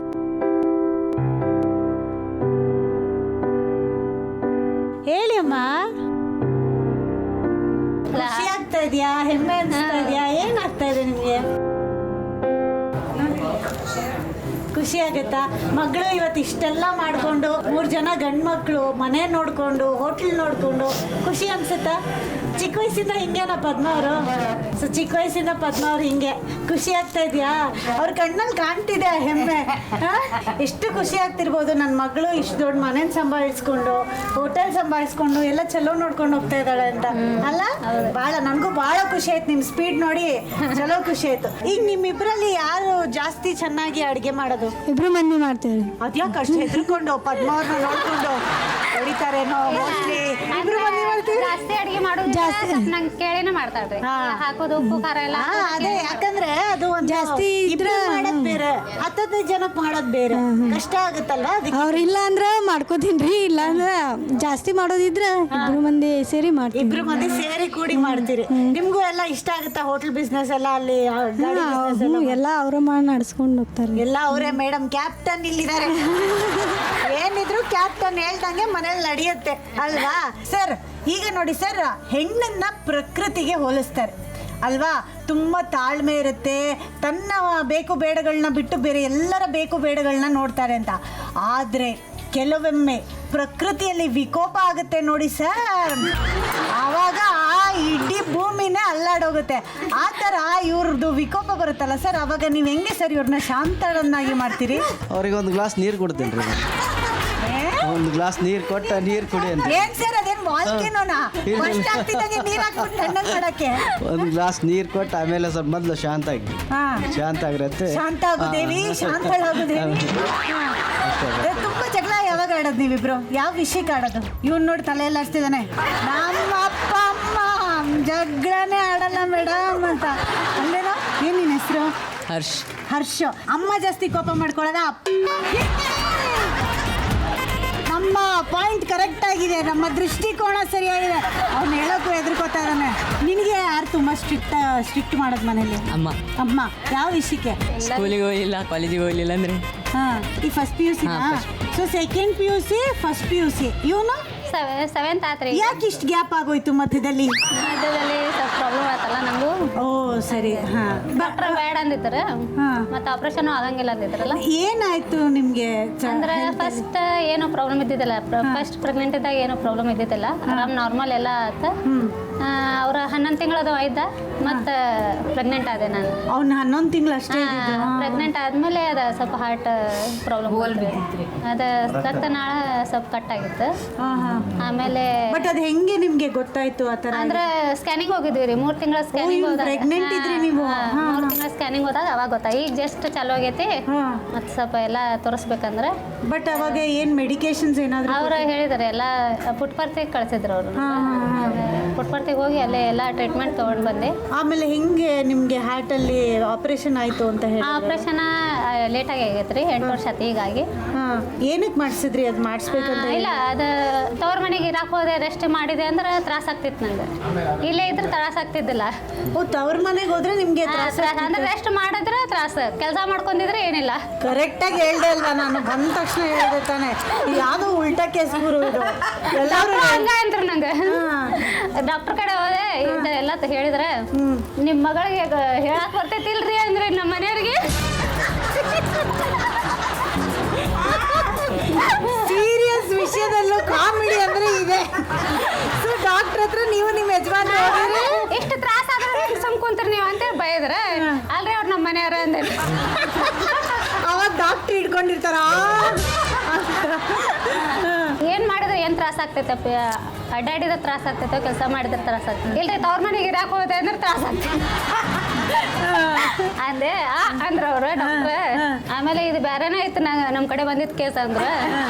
ಹೇಳಿ ಅಮ್ಮ. ಖುಷಿ ಆಗ್ತಾ ಇದೆಯಾ? ಹೆಮ್ಮೆ ಅನ್ಸ್ತಾ ಇದೆಯಾ? ಏನಾಗ್ತಾ ಇದೆ ನಿಮ್ಗೆ? ಖುಷಿ ಆಗತ್ತಾ? ಮಗಳು ಇವತ್ತು ಇಷ್ಟೆಲ್ಲ ಮಾಡ್ಕೊಂಡು 3 ಜನ ಗಂಡು ಮಕ್ಕಳು, ಮನೆ ನೋಡ್ಕೊಂಡು, ಹೋಟ್ಲ್ ನೋಡ್ಕೊಂಡು ಖುಷಿ ಅನ್ಸುತ್ತಾ? ಚಿಕ್ಕ ವಯಸ್ಸಿಂದ ಹಿಂಗೇನಾ ಪದ್ಮ ಅವರು? ಸೊ ಚಿಕ್ಕ ವಯಸ್ಸಿಂದ ಪದ್ಮ ಅವ್ರು ಹಿಂಗೆ. ಖುಷಿ ಆಗ್ತಾ ಇದೆಯಾ? ಅವ್ರ ಕಣ್ಣಲ್ಲಿ ಕಾಣ್ತಿದೆ ಹೆಮ್ಮೆ. ಎಷ್ಟು ಖುಷಿ ಆಗ್ತಿರ್ಬೋದು, ನನ್ನ ಮಗಳು ಇಷ್ಟು ದೊಡ್ಡ ಮನೇನ ಸಂಭಾಳಿಸ್ಕೊಂಡು, ಹೋಟೆಲ್ ಸಂಭಾಳಿಸ್ಕೊಂಡು ಎಲ್ಲ ಚಲೋ ನೋಡ್ಕೊಂಡು ಹೋಗ್ತಾ ಇದ್ದಾಳೆ ಅಂತ ಅಲ್ಲ? ನನಗೂ ಭಾಳ ಖುಷಿ ಆಯ್ತು ನಿಮ್ಮ ಸ್ಪೀಡ್ ನೋಡಿ. ಚಲೋ ಖುಷಿ ಆಯ್ತು. ಈಗ ನಿಮ್ಮಿಬ್ರಲ್ಲಿ ಯಾರು ಜಾಸ್ತಿ ಚೆನ್ನಾಗಿ ಅಡುಗೆ ಮಾಡೋದು? 2 ಮಂದಿ ಮಾಡ್ತೇವೆ. ಅದ್ಯಾಕೆ ಅಷ್ಟು ಹೆದರ್ಕೊಂಡು ಪದ್ಮ ಅವ್ರನ್ನ ನೋಡ್ಕೊಂಡು ಹೊಡಿತಾರೇನೋ? ಮೋಸ್ಟ್ಲಿ 2 ಮಂದಿ ಮಾಡ್ತೀವಿ ಜಾಸ್ತಿ ಅಡಿಗೆ ಮಾಡೋದು ಜಾಸ್ತಿ ನಂಗೆ ಕೇಳಿನ ಮಾಡ್ತಾಳ್ರಿ ಹಾಕೋದು ಉಪ್ಪು ಖಾರ ಎಲ್ಲ ಅದೇ ಯಾಕಂದ್ರೆ ಅದು ಒಂದು ಜಾಸ್ತಿ ಇದ್ರೆ ಮಾಡೋದ್ ಬೇರೆ 10 ಜನಕ್ಕೆ ಮಾಡೋದ್ ಬೇರೆ ಕಷ್ಟ ಆಗುತ್ತಲ್ಲ ಅದಕ್ಕೆ ಅವ್ರ ಇಲ್ಲ ಅಂದ್ರೆ ಮಾಡ್ಕೋತೀನ್ರಿ ಇಲ್ಲ ಅಂದ್ರೆ ಜಾಸ್ತಿ ಮಾಡೋದಿದ್ರೆ ಇಬ್ರು ಮಂದಿ ಸೇರಿ ಮಾಡ್ತೀವಿ. ಇಬ್ರು ಮಂದಿ ಸೇರಿ ಕೂಡಿ ಮಾಡ್ತೀರಿ. ನಿಮ್ಗೂ ಎಲ್ಲ ಇಷ್ಟ ಆಗುತ್ತಾ ಹೋಟೆಲ್ ಬಿಸ್ನೆಸ್ ಎಲ್ಲ ಅಲ್ಲಿ ಗಾಡಿ business ಎಲ್ಲ? ಎಲ್ಲ ಅವ್ರ ಮಾಡಿ ನಡ್ಸ್ಕೊಂಡು ಹೋಗ್ತಾರೆ. ಎಲ್ಲ ಅವರೇ ಮೇಡಮ್ ಕ್ಯಾಪ್ಟನ್ ಇಲ್ಲಿದ್ದಾರೆ. ಏನಿದ್ರು ಕ್ಯಾಪ್ಟನ್ ಹೇಳ್ದಂಗೆ ಮನೇಲಿ ನಡೆಯುತ್ತೆ ಅಲ್ವಾ ಸರ್? ಈಗ ನೋಡಿ ಸರ್, ಹೆಣ್ಣನ್ನ ಪ್ರಕೃತಿಗೆ ಹೋಲಿಸ್ತಾರೆ ಅಲ್ವಾ? ತುಂಬ ತಾಳ್ಮೆ ಇರುತ್ತೆ, ತನ್ನ ಬೇಕು ಬೇಡಗಳನ್ನ ಬಿಟ್ಟು ಬೇರೆ ಎಲ್ಲರ ಬೇಕು ಬೇಡಗಳನ್ನ ನೋಡ್ತಾರೆ ಅಂತ. ಆದರೆ ಕೆಲವೊಮ್ಮೆ ಪ್ರಕೃತಿಯಲ್ಲಿ ವಿಕೋಪ ಆಗುತ್ತೆ ನೋಡಿ ಸರ್, ಆವಾಗ ಆ ಇಡೀ ಭೂಮಿನೇ ಅಲ್ಲಾಡೋಗುತ್ತೆ. ಆ ಥರ ಇವ್ರದ್ದು ವಿಕೋಪ ಬರುತ್ತಲ್ಲ ಸರ್, ಅವಾಗ ನೀವು ಹೆಂಗೆ ಸರ್ ಇವ್ರನ್ನ ಶಾಂತರನ್ನಾಗಿ ಮಾಡ್ತೀರಿ? ಅವ್ರಿಗೆ ಒಂದು ಗ್ಲಾಸ್ ನೀರು ಕೊಡ್ತೀನಿ ರೀ, ಒಂದು ಗ್ಲಾಸ್ ನೀರು ಕೊಟ್ಟು ನೀರು ಕುಡಿ ಅಂತ. ಏನ್ ಸರ್ ಅದೇನು ವಾಲ್ಕೆನೋನಾ? ಫಸ್ಟ್ ಆಗ್ತಿದ್ದಂಗೆ ನೀರು ಹಾಕ್ಬಿಟ್ಟು ತಣ್ಣಗೆ ಮಾಡಕ್ಕೆ ಒಂದು ಗ್ಲಾಸ್ ನೀರು ಕೊಟ್ಟು ಆಮೇಲೆ ಸ್ವಲ್ಪ ಮೊದಲು ಶಾಂತ ಆಗಿ ಆಗಿರತ್ತೆ. ಶಾಂತ ಆಗುದೇವಿ, ಶಾಂತಳಾಗುದೇವಿ. ತುಂಬಾ ಜಗಳ ಯಾವಾಗ ಆಡೋದು ನೀವಿಬ್ರು? ಯಾವ ವಿಷಯಕ್ಕೆ ಆಡೋದು? ಇವ್ನು ನೋಡಿ ತಲೆ ಎಲ್ಲ ಹಚ್ತಿದ್ದಾನೆ, ನಮ್ಮ ಅಪ್ಪ ಅಮ್ಮ ಜಗಳನೇ ಆಡಲ್ಲ ಮೇಡಮ್ ಅಂತ. ಅಲ್ಲೇನೋ ಏನ್ ನಿನ್ನ ಹೆಸರು? ಹರ್ಷ. ಅಮ್ಮ ಜಾಸ್ತಿ ಕೋಪ ಮಾಡ್ಕೊಳ್ಳೋದ? ನಮ್ಮ ಪಾಯಿಂಟ್ ಕರೆಕ್ಟ್ ಆಗಿದೆ, ನಮ್ಮ ದೃಷ್ಟಿಕೋನ ಸರಿಯಾಗಿದೆ. ಅವ್ನು ಹೇಳೋಕ್ಕೂ ಹೆದರ್ಕೋತಾ ಇದ್ದಾನೆ. ನಿನಗೆ ಯಾರು ತುಂಬ ಸ್ಟ್ರಿಕ್ಟ್ ಮಾಡೋದು ಮನೇಲಿ? ಅಮ್ಮ. ಯಾವ ವಿಷಯಕ್ಕೆ? ಸ್ಕೂಲಿಗೆ ಹೋಗಿಲ್ಲ, ಕಾಲೇಜಿಗೆ ಹೋಗ್ಲಿಲ್ಲ ಅಂದ್ರೆ ಹಾಂ. ಈ first P U C, so second P U C, first P U C. ಇವನು ಸೆವೆಂತ್ ಆತ್ರಿ. ಯಾಕೆ ಇಷ್ಟು ಗ್ಯಾಪ್ ಆಗೋಯ್ತು ಮಧ್ಯದಲ್ಲಿ? ಸ್ವಲ್ಪ ಪ್ರಾಬ್ಲಮ್ ಆಯ್ತಲ್ಲ ನಂಗೂ. ಓ ಸರಿ. ಹಾಂ. ಡಾಕ್ಟರ್ ಬೇಡ ಅಂದಿದ್ರು, ಮತ್ತೆ ಆಪರೇಷನ್ ಆಗಂಗಿಲ್ಲ ಅಂದಿದ್ರಲ್ಲ. ಏನಾಯ್ತು ನಿಮಗೆ? ಅಂದ್ರೆ ಫಸ್ಟ್ ಏನೋ ಪ್ರಾಬ್ಲಮ್ ಇದ್ದಿದ್ದಿಲ್ಲ, ಫಸ್ಟ್ ಪ್ರೆಗ್ನೆಂಟ್ ಇದ್ದಾಗ ಏನೋ ಪ್ರಾಬ್ಲಮ್ ಇದ್ದಿದ್ದಿಲ್ಲ, ಆರಾಮ್ ನಾರ್ಮಲ್ ಎಲ್ಲ ಆತ. ಅವ್ರ 11 ತಿಂಗಳದು ಆಯ್ದ, ಮತ್ತೆ ಪ್ರೆಗ್ನೆಂಟ್ ಆದೆ ನಾನು. ಅವ್ನು 11 ತಿಂಗಳು ಅಷ್ಟೇ. ಪ್ರೆಗ್ನೆಂಟ್ ಆದ್ಮೇಲೆ ಅದ ಸ್ವಲ್ಪ ಹಾರ್ಟ್ ಪ್ರಾಬ್ಲಮ್, ಅದ ರಕ್ತನಾಳ ಸ್ವಲ್ಪ ಕಟ್ ಆಗಿತ್ತು. ಆಮೇಲೆ ಬಟ್ ಅದು ಹೆಂಗೆ ನಿಮ್ಗೆ ಗೊತ್ತಾಯ್ತು ಆ ಥರ? ಅಂದ್ರೆ ಸ್ಕ್ಯಾನಿಂಗ್ ಹೋಗಿದ್ವಿ ರೀ, 3 ತಿಂಗಳ ಸ್ಕ್ಯಾನಿಂಗ್ ಹೋದಾಗ. ಪ್ರೆಗ್ನೆಂಟ್ ಇದ್ರಿ ನೀವು? 3 ತಿಂಗಳ ಸ್ಕ್ಯಾನಿಂಗ್ ಹೋದಾಗ ಅವಾಗ ಗೊತ್ತಾಗ. ಈಗ ಜಸ್ಟ್ ಚಾಲು ಆಗೈತಿ, ಮತ್ತೆ ಸ್ವಲ್ಪ ಎಲ್ಲ ತೋರಿಸ್ಬೇಕಂದ್ರೆ. ಬಟ್ ಅವಾಗ ಏನ್ ಮೆಡಿಕೇಶನ್ಸ್ ಏನಾದ್ರು ಅವ್ರ ಹೇಳಿದಾರೆ ಎಲ್ಲ ಪುಟ್ಪರ್ತಿಗೆ ಕಳ್ಸಿದ್ರು ಅವರು. ಪುಟ್ಪರ್ತಿಗೆ ಹೋಗಿ ಅಲ್ಲೇ ಎಲ್ಲ ಟ್ರೀಟ್ಮೆಂಟ್ ತಗೊಂಡು ಬಂದೆ. ಆಮೇಲೆ ಹೆಂಗೆ ನಿಮ್ಗೆ ಹಾರ್ಟ್ ಅಲ್ಲಿ ಆಪರೇಷನ್ ಆಯ್ತು ಅಂತ ಹೇಳಿ? ಆಪರೇಷನ್ ಲೇಟಾಗಿ ಆಗೈತ್ರಿ, 8 ವರ್ಷ ಆಯ್ತು ಹೀಗಾಗಿ. ಏನಕ್ಕೆ ಮಾಡಿಸಿದ್ರಿ? ಅದು ಮಾಡಿಸ್ಬೇಕಂತ? ಇಲ್ಲ, ಅದು ತವ್ರ ಮನೆಗೆ ಇರಾಕ್ ಹೋದೆ, ರೆಸ್ಟ್ ಮಾಡಿದೆ ಅಂದ್ರೆ ತ್ರಾಸ ಆಗ್ತಿತ್ತು ನಂಗೆ. ಇಲ್ಲೇ ಇದ್ರೆ ತ್ರಾಸ ಆಗ್ತಿದ್ದಿಲ್ಲ. ಓ, ತವ್ರ ಮನೆಗೆ ಹೋದ್ರೆ ನಿಮ್ಗೆ ತ್ರಾಸ? ಅಂದ್ರೆ ರೆಸ್ಟ್ ಮಾಡಿದ್ರೆ ತ್ರಾಸ, ಕೆಲಸ ಮಾಡ್ಕೊಂಡಿದ್ರೆ ಏನಿಲ್ಲ. ಕರೆಕ್ಟ್ ಆಗಿ ಹೇಳ್ದೆ ಅಲ್ವಾ ನಾನು? ಬಂದ ತಕ್ಷಣ ಹೇಳ್ದೆ ತಾನೆ, ಯಾವ್ದು ಉಲ್ಟಾ ಕೇಸ್ ಗುರು ಇದು. ಎಲ್ಲರೂ ಹಂಗ ಅಂದ್ರು ನಂಗೆ. ಡಾಕ್ಟರ್ ಕಡೆ ಹೋದೆ, ಇದೆಲ್ಲ ಹೇಳಿದ್ರೆ ನಿಮ್ಮ ಮಗಳಿಗೆ ಹೇಳಕ್ ಬರ್ತೈತಿಲ್ರಿ ಅಂದ್ರೆ ನಮ್ಮ ಮನೆಯವ್ರಿಗೆ. ಸೀರಿಯಸ್ ವಿಷಯದಲ್ಲೂ ಕಾಮಿಡಿ ಅಂದ್ರೆ ಇದೆ. ಸೊ ಡಾಕ್ಟರ್ ಹತ್ರ ನೀವು ನಿಮ್ಮ ಯಜಮಾನ ಎಷ್ಟು ತ್ರಾಸ ಆದ್ರೆ ಸಂಕೊಂತೀರಿ ನೀವು ಅಂತ ಬೈದ್ರೆ, ಅಲ್ರಿ ಅವ್ರು ನಮ್ಮ ಮನೆಯವ್ರ ಅಂದ್ರೆ. ಅವಾಗ ಡಾಕ್ಟರ್ ಹಿಡ್ಕೊಂಡಿರ್ತಾರ. ಏನ್ ಮಾಡಿದ್ರೆ ಏನ್ ತ್ರಾಸ ಆಗ್ತೈತಪ್ಪ? ಅಡ್ಡಾಡಿದ್ರೆ ತ್ರಾಸ ಆಗ್ತೈತೋ, ಕೆಲಸ ಮಾಡಿದ್ರೆ ತ್ರಾಸ ಆಗ್ತೈತೆ? ಇಲ್ರಿ ತವ್ರ ಮನೆಗೆ ಇರಾಕ್ ಹೋದೆ ಅಂದ್ರೆ ತ್ರಾಸ ಆಗ್ತೈತೆ ಅಂದೆ ಅಂದ್ರ ಅವ್ರು ಡಾಕ್ಟ್ರ್. ಆಮೇಲೆ ಇದು ಬೇರೆನೇ ಐತೆ, ನಮ್ಮ ಕಡೆ ಬಂದಿದ್ದ ಕೇಸ್ ಅಂದ್ರ.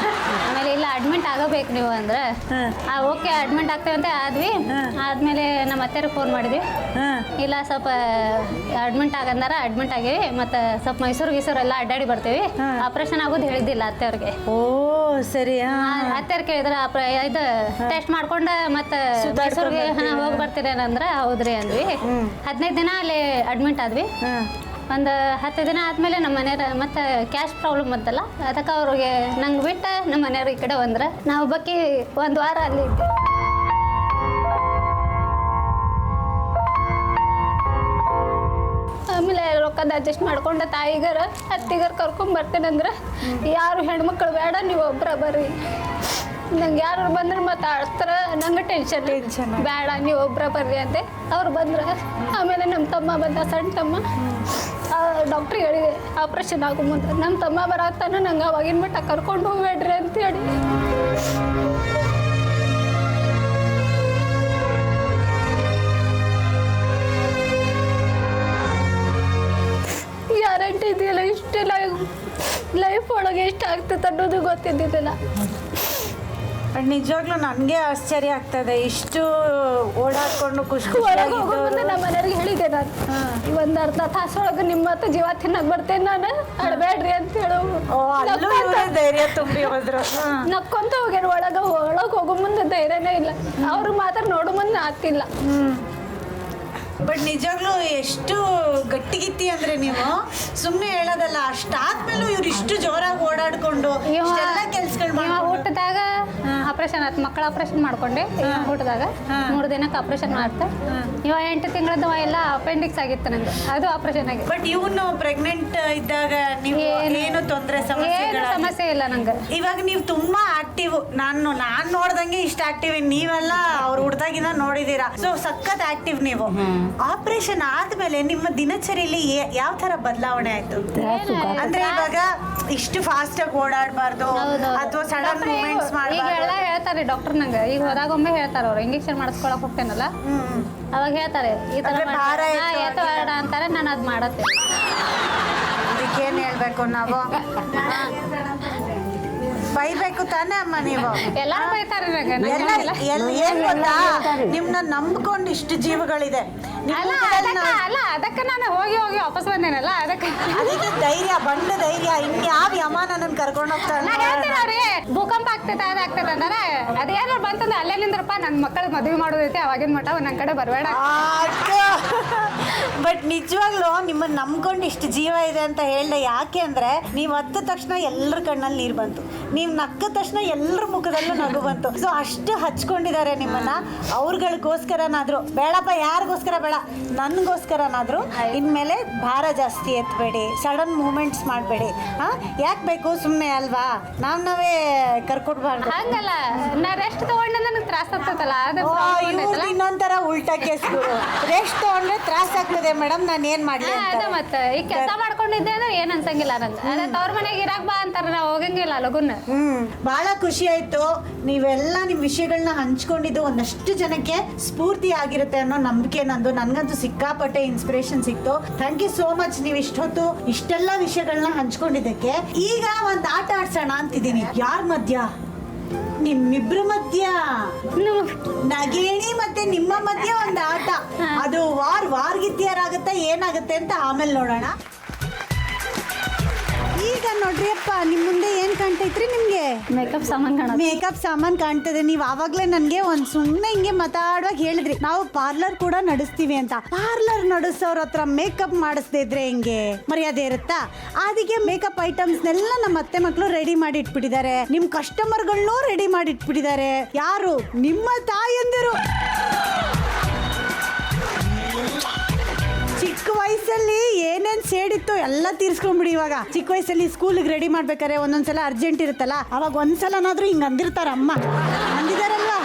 ಆಮೇಲೆ ಇಲ್ಲ ಅಡ್ಮಿಟ್ ಆಗಬೇಕು ನೀವು ಅಂದ್ರೆ, ಓಕೆ ಅಡ್ಮಿಟ್ ಆಗ್ತೇವೆ ಅಂತ ಆದ್ವಿ. ಆದ್ಮೇಲೆ ನಮ್ಮ ಅತ್ತೆಯವ್ರಿಗೆ ಫೋನ್ ಮಾಡಿದ್ವಿ, ಇಲ್ಲ ಸ್ವಲ್ಪ ಅಡ್ಮಿಟ್ ಆಗಂದಾರ, ಅಡ್ಮಿಟ್ ಆಗಿವಿ, ಮತ್ತೆ ಸ್ವಲ್ಪ ಮೈಸೂರು ಎಲ್ಲ ಅಡ್ಡಾಡಿ ಬರ್ತೀವಿ, ಆಪರೇಷನ್ ಆಗೋದು ಹೇಳಿದ್ದಿಲ್ಲ ಅತ್ತೆಯವ್ರಿಗೆ. ಓ ಸರಿ. ಅತ್ತೆಯವ್ರು ಕೇಳಿದ್ರ ಇದು ಟೆಸ್ಟ್ ಮಾಡ್ಕೊಂಡ ಮತ್ತೆ ಮೈಸೂರಿಗೆ ಹೋಗಿ ಬರ್ತೀರೇನಂದ್ರ ಹೌದ್ರಿ ಅಂದ್ವಿ. 15 ದಿನ ಅಲ್ಲಿ ಅಡ್ಮಿಟ್ ಆದ್ವಿ. ಒಂದು 10 ದಿನ ಆದ್ಮೇಲೆ ನಮ್ಮ ಮನೆಯವ್ರ ಮತ್ತೆ ಕ್ಯಾಶ್ ಪ್ರಾಬ್ಲಮ್ ಬಂತಲ್ಲ, ಅದಕ್ಕೆ ಅವ್ರಿಗೆ ನಂಗೆ ಬಿಟ್ಟು ನಮ್ಮ ಮನೆಯವ್ರ ಈ ಕಡೆ ಬಂದ್ರೆ ನಾವು ಬಕ್ಕಿ 1 ವಾರ ಅಲ್ಲಿ ಇದ್ದೆ. ಆಮೇಲೆ ರೊಕ್ಕದ ಅಡ್ಜಸ್ಟ್ ಮಾಡ್ಕೊಂಡು ತಾಯಿಗಾರ ಅತ್ತಿಗಾರ ಕರ್ಕೊಂಡ್ ಬರ್ತೇನಂದ್ರೆ, ಯಾರು ಹೆಣ್ಮಕ್ಳು ಬೇಡ, ನೀವು ಒಬ್ಬರ ಬರ್ರಿ, ನಂಗೆ ಯಾರು ಬಂದ್ರೆ ಮತ್ತೆ ಆಡ್ತಾರ, ನಂಗೆ ಟೆನ್ಷನ್ ಬೇಡ, ನೀವು ಒಬ್ಬರ ಬರ್ರಿ ಅಂತೆ. ಅವ್ರು ಬಂದ್ರೆ ಆಮೇಲೆ ನಮ್ಮ ತಮ್ಮ ಬಂದ, ಸಣ್ಣ ತಮ್ಮ. ಡಾಕ್ಟ್ರಿಗೆ ಹೇಳಿದೆ ಆಪ್ರೇಷನ್ ಆಗೋ ಮುಂದೆ, ನಮ್ಮ ತಮ್ಮ ಬರತ್ತಾನ, ನಂಗೆ ಅವಾಗಿನ ಮಟ್ಟ ಕರ್ಕೊಂಡು ಹೋಗ್ಬೇಡ್ರಿ ಅಂತೇಳಿ. ಗ್ಯಾರಂಟಿ ಇದೆಯಲ್ಲ, ಇಷ್ಟೆಲ್ಲ ಲೈಫ್ ಒಳಗೆ ಎಷ್ಟು ಆಗ್ತೈತೆ ಅನ್ನೋದು ಗೊತ್ತಿದ್ದಿದ್ದಿಲ್ಲ. ನಿಜವಾಗ್ಲೂ ನನಗೆ ಆಶ್ಚರ್ಯ ಆಗ್ತದೆ, ಇಷ್ಟು ಓಡಾಡ್ಕೊಂಡು ಖುಷಿ ಒಳಗೆ ಹೋಗೋ ಮುಂದೆ ನಮ್ಮ ಮನೆಯವ್ರಿಗೆ ಹೇಳಿದ್ದೆ ನಾನು, ಒಂದು ಅರ್ಧ ತಾಸೊಳಗೆ ನಿಮ್ಮ ಹತ್ರ ಜೀವ ತಿನ್ನಕ್ ಬರ್ತೇನೆ ನಾನು, ಅಡಬೇಡ್ರಿ ಅಂತ ಹೇಳು. ಧೈರ್ಯ ತುಂಬಿ ಹೋದ್ರು. ನಕ್ಕೊಂತ ಹೋಗ್ಯಾರ ಒಳಗೆ ಹೋಗೋ ಮುಂದೆ ಧೈರ್ಯನೇ ಇಲ್ಲ, ಅವ್ರಿಗೆ ಮಾತ್ರ ನೋಡೋ ಮುಂದೆ ಆಗ್ತಿಲ್ಲ. ಬಟ್ ನಿಜವಾಗ್ಲೂ ಎಷ್ಟು ಗಟ್ಟಿಗಿತ್ತಿ ಅಂದ್ರೆ ನೀವು ಸುಮ್ಮನೆ ಹೇಳೋದಲ್ಲ, ಅಷ್ಟಾದ್ಮೇಲೂ ಇವ್ರು ಇಷ್ಟು ಜೋರಾಗಿ ಓಡಾಡ್ಕೊಂಡು ಇಷ್ಟೆಲ್ಲ ಕೆಲ್ಸಗಳು ಊಟದಾಗ ಆಪರೇಷನ್ ಆಯ್ತು, ಮಕ್ಕಳ ಆಪರೇಷನ್ ಮಾಡ್ಕೊಂಡೆ ಊಟದಾಗ 3 ದಿನಕ್ಕೆ ಆಪರೇಷನ್ ಮಾಡ್ತೆ. ಇವ 8 ತಿಂಗಳದ್ದು ಎಲ್ಲ ಅಪೆಂಡಿಕ್ಸ್ ಆಗಿತ್ತು ನಂಗೆ, ಅದು ಆಪರೇಷನ್ ಆಗಿ. ಬಟ್ ಇವನು ಪ್ರೆಗ್ನೆಂಟ್ ಇದ್ದಾಗ ನೀವು ಏನು ತೊಂದರೆ ಸಮಸ್ಯೆ ಇಲ್ಲ ನಂಗೆ. ಇವಾಗ ನೀವು ತುಂಬಾ ಆಕ್ಟಿವ್, ನಾನು ನೋಡ್ದಂಗೆ ಇಷ್ಟ ಆಕ್ಟಿವ್, ನೀವೆಲ್ಲ ಅವ್ರು ಹುಡ್ದಾಗಿಂದ ನೋಡಿದೀರಾ, ಸೊ ಸಖತ್ ಆಕ್ಟಿವ್ ನೀವು. ಆಪರೇಷನ್ ಆದ್ಮೇಲೆ ನಿಮ್ಮ ದಿನಚರಿಯಲ್ಲಿ ಯಾವ ತರ ಬದಲಾವಣೆ ಆಯ್ತು? ಅಂದ್ರೆ ಇವಾಗ ಇಷ್ಟು ಫಾಸ್ಟ್ ಆಗಿ ಓಡಾಡಬಾರ್ದು ಅಥವಾ ಸಡನ್ ಮೂವ್ಮೆಂಟ್ಸ್ ಮಾಡಬಾರ್ದು ಹೇಳ್ತಾರೆ ಡಾಕ್ಟರ್ ನಂಗೆ. ಈಗ ಹೋದಾಗೊಮ್ಮೆ ಹೇಳ್ತಾರೆ, ಅವ್ರು ಇಂಜೆಕ್ಷನ್ ಮಾಡಿಸ್ಕೊಳಕ್ ಹೋಗ್ತೇನಲ್ಲ ಅವಾಗ ಹೇಳ್ತಾರೆ ಈ ತರ ಬೇಡ ಅಂತಾರೆ, ನಾನು ಅದ್ ಮಾಡತ್ತೆ. ಅದಕ್ಕೇನ್ ಹೇಳ್ಬೇಕು ನಾವು? ಬೈಬೇಕು ತಾನೇ ಅಮ್ಮ ನೀವು? ಎಲ್ಲಾರು ಬೈತಾರೆ ನಂಗೆ. ಏನ್ ಗೊತ್ತಾ, ನಿಮ್ನ ನಂಬ್ಕೊಂಡು ಇಷ್ಟು ಜೀವಗಳಿದೆ, ಅಲ್ಲ ಅದಕ್ಕೆ ನಾನು ಹೋಗಿ ವಾಪಸ್ ಬಂದೇನಲ್ಲ, ಅದಕ್ಕೆ ಧೈರ್ಯ, ಬಂಡ ಧೈರ್ಯ. ಇನ್ಯಾವ ಯಮ ನನ್ನ ಕರ್ಕೊಂಡು ಹೋಗ್ತಾನೆ? ಭೂಕಂಪ ಆಗ್ತೈತೆ ಅದಾಗ್ತೈತೆ ಅಂತಾರೆ, ಅದೇನಾದ್ರು ಬಂತಂದ್ರೆ ಅಲ್ಲೇ ನಿಂದ್ರಪ್ಪ, ನನ್ನ ಮಕ್ಕಳ ಮದುವೆ ಮಾಡೋದೈತೆ, ಅವಾಗಿನ ಮಠ ನನ್ನ ಕಡೆ ಬರಬೇಡ. ಬಟ್ ನಿಜವಾಗ್ಲೂ ನಿಮ್ಮನ್ನ ನಂಬ್ಕೊಂಡು ಇಷ್ಟು ಜೀವ ಇದೆ ಅಂತ ಹೇಳ್ದೆ. ಯಾಕೆ ಅಂದ್ರೆ ನೀವು ಹತ್ತ ತಕ್ಷಣ ಎಲ್ಲರ ಕಣ್ಣಲ್ಲಿ ನೀರು ಬಂತು, ನೀವು ನಕ್ಕ ತಕ್ಷಣ ಎಲ್ಲರ ಮುಖದಲ್ಲೂ ನಗು ಬಂತು. ಸೊ ಅಷ್ಟು ಹಚ್ಕೊಂಡಿದ್ದಾರೆ ನಿಮ್ಮನ್ನ. ಅವ್ರಗಳಿಗೋಸ್ಕರನಾದ್ರು ಬೇಡಪ್ಪ, ಯಾರಿಗೋಸ್ಕರ ಬೇಡ, ನನ್ಗೋಸ್ಕರನಾದ್ರು ಇನ್ಮೇಲೆ ಭಾರ ಜಾಸ್ತಿ ಎತ್ತಬೇಡಿ, ಸಡನ್ ಮೂವ್ಮೆಂಟ್ಸ್ ಮಾಡಬೇಡಿ. ಯಾಕೆ ಬೇಕು ಸುಮ್ಮನೆ ಅಲ್ವಾ, ನಾವೇ ಕರ್ಕೊಡ್ಬಾರ್ದು. ಹಂಗಲ್ಲ, ನಾ ರೆಸ್ಟ್ ತಗೊಂಡ್ರೆ ನನಗೆ ತ್ರಾಸ ಆಗ್ತದಲ್ಲ, ಇನ್ನೊಂಥರ ಉಲ್ಟಾ ಕೇಸ್ಗಳು. ರೆಸ್ಟ್ ತಗೊಂಡ್ರೆ ತ್ರಾಸ ಆಗ್ತದೆ ಮೇಡಮ್, ನಾನು ಏನ್ ಮಾಡ್ಲಿ? ಅದೇ ಮತ್ತೆ ಈಗ ಕೆಲಸ ಮಾಡ್ಕೊಂಡಿದ್ದೆ ಅಂದ್ರೆ ಏನ್ ಅನ್ಸಂಗಿಲ್ಲ ನಂಗೆ. ಅದೇ ತವ್ರ ಮನೆಗೆ ಇರಾಕ್ ಬಾ ಅಂತಾರ, ನಾವು ಹೋಗಂಗಿಲ್ಲ ಲಗುನ್. ಬಹಳ ಖುಷಿ ಆಯ್ತು, ನೀವೆಲ್ಲ ನಿಮ್ ವಿಷಯಗಳನ್ನ ಹಂಚ್ಕೊಂಡಿದ್ದು ಒಂದಷ್ಟು ಜನಕ್ಕೆ ಸ್ಫೂರ್ತಿ ಆಗಿರುತ್ತೆ ಅನ್ನೋ ನಂಬಿಕೆ ನಂದು. ನನ್ಗಂತೂ ಸಿಕ್ಕಾಪಟ್ಟೆ ಇನ್ಸ್ಪಿರೇಷನ್ ಸಿಕ್ತು. ಥ್ಯಾಂಕ್ ಯು ಸೋ ಮಚ್, ನೀವು ಇಷ್ಟೊತ್ತು ಇಷ್ಟೆಲ್ಲ ವಿಷಯಗಳನ್ನ ಹಂಚ್ಕೊಂಡಿದ್ದಕ್ಕೆ. ಈಗ ಒಂದ್ ಆಟ ಆಡ್ಸೋಣ ಅಂತಿದ್ದೀನಿ. ಯಾರ ಮಧ್ಯ? ನಿಮ್ಮಿಬ್ರ ಮಧ್ಯ, ನಗೇಣಿ ಮತ್ತೆ ನಿಮ್ಮ ಮಧ್ಯ ಒಂದು ಆಟ. ಅದು ವಾರ್ಗಿತ್ಯಾರಾಗತ್ತೆ ಏನಾಗುತ್ತೆ ಅಂತ ಆಮೇಲೆ ನೋಡೋಣ. ಈಗ ನೋಡ್ರಿ ಅಪ್ಪ, ನಿಮ್ ಮುಂದೆ ಏನ್ ಕಾಣ್ತೈತ್ರಿ ನಿಮ್ಗೆ? ಮೇಕಪ್ ಸಾಮಾನ್ ಕಾಣ್ತದೆ. ನೀವ್ ಆವಾಗ್ಲೇ ನನ್ಗೆ ಒಂದ್ ಸುಮ್ನೆ ಹಿಂಗೆ ಮಾತಾಡುವಾಗ ಹೇಳಿದ್ರಿ, ನಾವು ಪಾರ್ಲರ್ ಕೂಡ ನಡೆಸ್ತೀವಿ ಅಂತ. ಪಾರ್ಲರ್ ನಡೆಸೋರ ಹತ್ರ ಮೇಕಪ್ ಮಾಡಿಸ್ದೇ ಇದ್ರೆ ಹೆಂಗೆ ಮರ್ಯಾದೆ ಇರುತ್ತಾ? ಅದಕ್ಕೆ ಮೇಕಪ್ ಐಟಮ್ಸ್ನೆಲ್ಲ ನಮ್ಮ ಅತ್ತೆ ಮಕ್ಕಳು ರೆಡಿ ಮಾಡಿ ಇಟ್ಬಿಟ್ಟಿದ್ದಾರೆ. ನಿಮ್ ಕಸ್ಟಮರ್ಗಳನ್ನೂ ರೆಡಿ ಮಾಡಿ ಇಟ್ಬಿಟ್ಟಿದ್ದಾರೆ. ಯಾರು? ನಿಮ್ಮ ತಾಯಂದಿರು. ಚಿಕ್ಕ ವಯಸ್ಸಲ್ಲಿ ಏನೇನ್ ಸೇಡಿತ್ತು ಎಲ್ಲ ತೀರ್ಸ್ಕೊಂಡ್ಬಿಡಿ. ಇವಾಗ ಚಿಕ್ಕ ವಯಸ್ಸಲ್ಲಿ ಸ್ಕೂಲ್ಗೆ ರೆಡಿ ಮಾಡ್ಬೇಕಾರೆ ಒಂದೊಂದ್ಸಲ ಅರ್ಜೆಂಟ್ ಇರುತ್ತಲ್ಲ, ಅವಾಗ ಒಂದ್ಸಲನಾದ್ರೂ ಹಿಂಗ್ ಅಂದಿರ್ತಾರ, ಅಮ್ಮ ಅಂದಿದಾರಲ್ವಾ,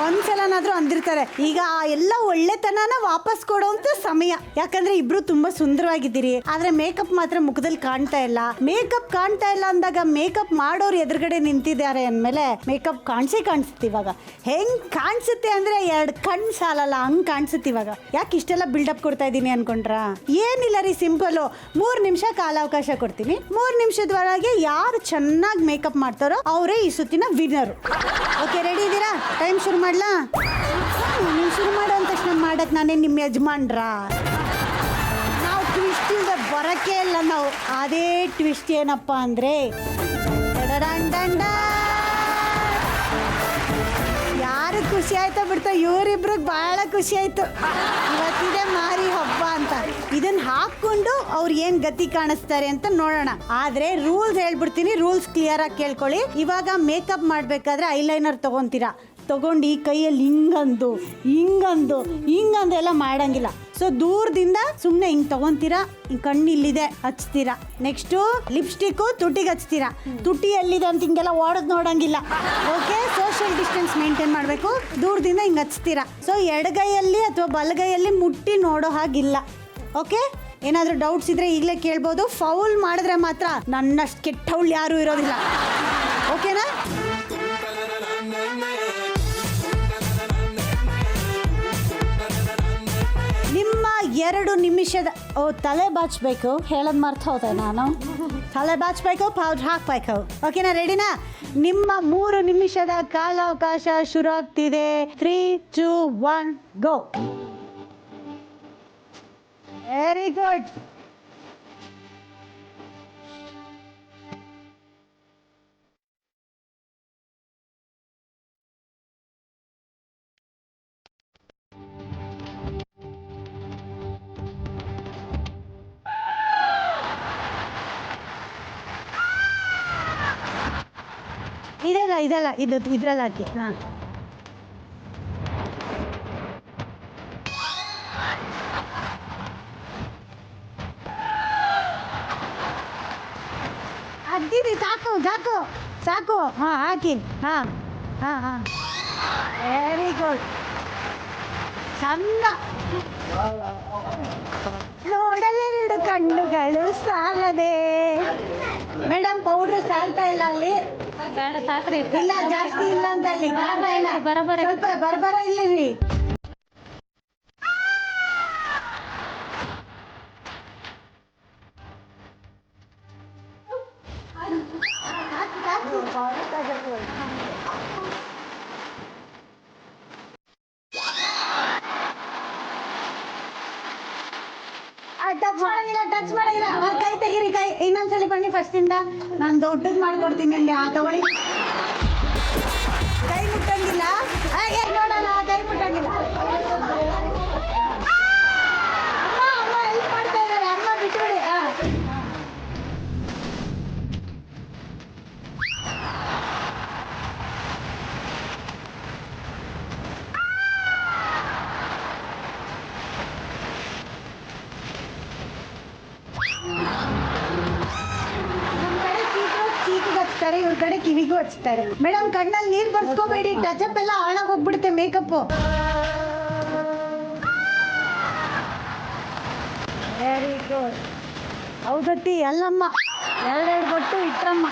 ಒಂದ್ಸಲನಾದ್ರೂ ಅಂದಿರ್ತಾರೆ. ಈಗ ಆ ಎಲ್ಲ ಒಳ್ಳೆತನನ ವಾಪಸ್ ಕೊಡೋಂತ ಸಮಯ. ಯಾಕಂದ್ರೆ ಇಬ್ರು ತುಂಬಾ ಸುಂದರವಾಗಿದ್ದೀರಿ, ಆದ್ರೆ ಮೇಕಪ್ ಮಾತ್ರ ಮುಖದಲ್ಲಿ ಕಾಣ್ತಾ ಇಲ್ಲ. ಮೇಕಪ್ ಕಾಣ್ತಾ ಇಲ್ಲ ಅಂದಾಗ ಮೇಕಪ್ ಮಾಡೋರು ಎದುರುಗಡೆ ನಿಂತಿದ್ದಾರೆ ಅಂದ್ಮೇಲೆ ಮೇಕಪ್ ಕಾಣಿಸುತ್ತೆ. ಇವಾಗ ಹೆಂಗ್ ಕಾಣಿಸುತ್ತೆ ಅಂದ್ರೆ 2 ಕಣ್ ಸಾಲಲ್ಲ, ಹಂಗ್ ಕಾಣಿಸುತ್ತೆ. ಇವಾಗ ಯಾಕೆ ಇಷ್ಟೆಲ್ಲ ಬಿಲ್ಡಪ್ ಕೊಡ್ತಾ ಇದ್ದೀನಿ ಅನ್ಕೊಂಡ್ರ? ಏನಿಲ್ಲ ರೀ, ಸಿಂಪಲ್. 3 ನಿಮಿಷ ಕಾಲಾವಕಾಶ ಕೊಡ್ತೀನಿ. 3 ನಿಮಿಷದೊಳಗೆ ಯಾರು ಚೆನ್ನಾಗಿ ಮೇಕಪ್ ಮಾಡ್ತಾರೋ ಅವರೇ ಈ ಸುತ್ತಿನ ವಿನ್ನರು. ಓಕೆ, ರೆಡಿ ಇದ್ದೀರಾ? ಟೈಮ್ ಶುರು ಮಾಡ್ಲಾ? ನೀವು ಶುರು ಮಾಡೋ ಅಂದ ತಕ್ಷಣ ಮಾಡಕ್ ನಾನೇ ನಿಮ್ಮ ಯಜಮಾನ್ರ? ನಾವು ಟ್ವಿಸ್ಟ್ ಇಲ್ಲದೆ ಬರಕ್ಕೆ ಇಲ್ಲ. ನಾವು ಅದೇ ಟ್ವಿಸ್ಟ್ ಏನಪ್ಪ ಅಂದ್ರೆ, ಯಾರು ಖುಷಿ ಆಯ್ತಾ ಬಿಡ್ತಾ? ಇವರಿಬ್ರಿಗೆ ಬಹಳ ಖುಷಿ ಆಯ್ತು. ಇವತ್ತಿದೆ ಮಾರಿ ಹಬ್ಬ ಅಂತ. ಇದನ್ನ ಹಾಕೊಂಡು ಅವ್ರು ಏನ್ ಗತಿ ಕಾಣಿಸ್ತಾರೆ ಅಂತ ನೋಡೋಣ. ಆದ್ರೆ ರೂಲ್ಸ್ ಹೇಳ್ಬಿಡ್ತೀನಿ, ರೂಲ್ಸ್ ಕ್ಲಿಯರ್ ಆಗಿ ಕೇಳ್ಕೊಳ್ಳಿ. ಇವಾಗ ಮೇಕಪ್ ಮಾಡ್ಬೇಕಾದ್ರೆ ಐಲೈನರ್ ತಗೊಂತೀರಾ, ತಗೊಂಡು ಈ ಕೈಯಲ್ಲಿ ಹಿಂಗಂದು ಎಲ್ಲ ಮಾಡಂಗಿಲ್ಲ. ಸೊ ದೂರದಿಂದ ಸುಮ್ಮನೆ ಹಿಂಗೆ ತಗೊಂತೀರಾ, ಕಣ್ಣು ಇಲ್ಲಿದೆ ಹಚ್ತೀರಾ. ನೆಕ್ಸ್ಟು ಲಿಪ್ಸ್ಟಿಕ್ಕು ತುಟಿಗೆ ಹಚ್ತೀರಾ, ತುಟಿ ಎಲ್ಲಿದೆ ಅಂತ ಹಿಂಗೆಲ್ಲ ಓಡೋದು ನೋಡಂಗಿಲ್ಲ. ಓಕೆ, ಸೋಷಿಯಲ್ ಡಿಸ್ಟೆನ್ಸ್ ಮೇಂಟೈನ್ ಮಾಡಬೇಕು. ದೂರದಿಂದ ಹಿಂಗೆ ಹಚ್ತೀರಾ. ಸೊ ಎಡಗೈಯಲ್ಲಿ ಅಥವಾ ಬಲಗೈಯಲ್ಲಿ ಮುಟ್ಟಿ ನೋಡೋ ಹಾಗಿಲ್ಲ. ಓಕೆ, ಏನಾದರೂ ಡೌಟ್ಸ್ ಇದ್ರೆ ಈಗಲೇ ಕೇಳ್ಬೋದು. ಫೌಲ್ ಮಾಡಿದ್ರೆ ಮಾತ್ರ ನನ್ನಷ್ಟು ಕೆಟ್ಟವಳು ಯಾರೂ ಇರೋದಿಲ್ಲ. ಓಕೆನಾ? ನಿಮ್ಮ 2 ನಿಮಿಷದ ಓ ತಲೆ ಬಾಚಬೇಕು ಹೇಳೋದು ಮರ್ತು ಹೋದೆ ನಾನು. ತಲೆ ಬಾಚಬೇಕು, ಪೌಡ್ರ್ ಹಾಕಬೇಕು. ಓಕೆನಾ, ರೆಡಿನಾ? ನಿಮ್ಮ 3 ನಿಮಿಷದ ಕಾಲಾವಕಾಶ ಶುರು ಆಗ್ತಿದೆ. 3, 2, 1 ಗೋ. Very good. ಇದೆಲ್ಲ ಇದು ಇದ್ರಲ್ಲಿ ಹಾಕಿ. ಹಾಂ, ಹಾಕಿರಿ, ಸಾಕು. ಹಾಂ, ಹಾಕಿ. ಹಾಂ, ವೆರಿ ಗುಡ್. ಚಂದ. ನೋಡಲೆರಡು ಕಣ್ಣುಗಳು ಸಾಲದೆ. ಮೇಡಮ್, ಪೌಡ್ರ್ ಸಾಲ್ತಾ ಇಲ್ಲ ಅಲ್ಲಿ. ಬೇಡ ಸಾಕ್ರಿ. ಇಲ್ಲ, ಜಾಸ್ತಿ ಇಲ್ಲ ಅಂತ ಅಲ್ಲಿ. ಸ್ವಲ್ಪ ಬರಬರ ಇಲ್ಲ ರೀ. ಟಚ್ ಮಾಡಿಲ್ಲ. ಕೈ ತೆಗೀರಿ, ಕೈ ಇನ್ನೊಂದ್ಸಲಿ ಬನ್ನಿ ಫಸ್ಟಿಂದ. ನಾನು ದೊಡ್ಡದು ಮಾಡ್ಕೊಡ್ತೀನಿ ನಿಮಗೆ. ತಗೊಳ್ಳಿ. ಕೈ ಮುಟ್ಟಂಗಿಲ್ಲ. ನೋಡೋಣ, ಕೈ ಮುಟ್ಟಂಗಿಲ್ಲ. ಅಮ್ಮ ಹೆಲ್ಪ್ ಮಾಡ್ತಾ ಇದ್ದಾರೆ. ಅಮ್ಮ ಬಿಟ್ಬಿಡಿ. ಇವ್ರ ಕಡೆ ಕಿವಿಗೂ ಹಚ್ತಾರೆ. ಮೇಡಮ್, ಕಣ್ಣಲ್ಲಿ ನೀರು ಬರ್ಸ್ಕೋಬೇಡಿ. ಟಚಪ್ ಎಲ್ಲ ಹಾಳಾಗಿ ಹೋಗ್ಬಿಡುತ್ತೆ ಮೇಕಪ್. Very good. ಹೌದತ್ತಿ, ಎಲ್ಲಮ್ಮ 2 ಬೊಟ್ಟು ಇಟ್ರಮ್ಮ.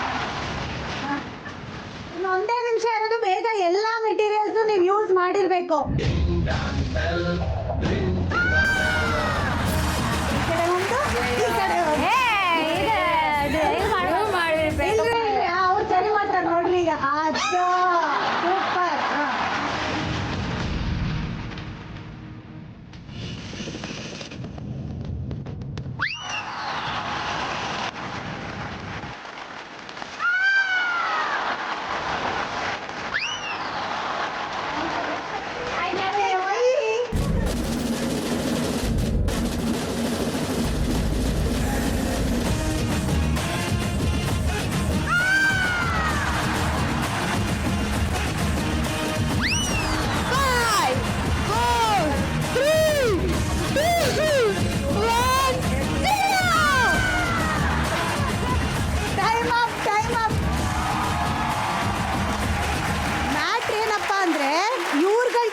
ಒಂದೇ ನಿಮಿಷ ಇರೋದು. ಬೇಗ ಎಲ್ಲ ಮೆಟೀರಿಯಲ್ಸ್ ನೀವು ಯೂಸ್ ಮಾಡಿರ್ಬೇಕು. ಈ ಕಡೆ ಒಂದು, ಈ ಕಡೆ ಒಂದು. ಅವ್ರು ಸರಿ ಮಾಡ್ತಾರೆ ನೋಡ್ರಿ ಈಗ. ಸೂಪರ್.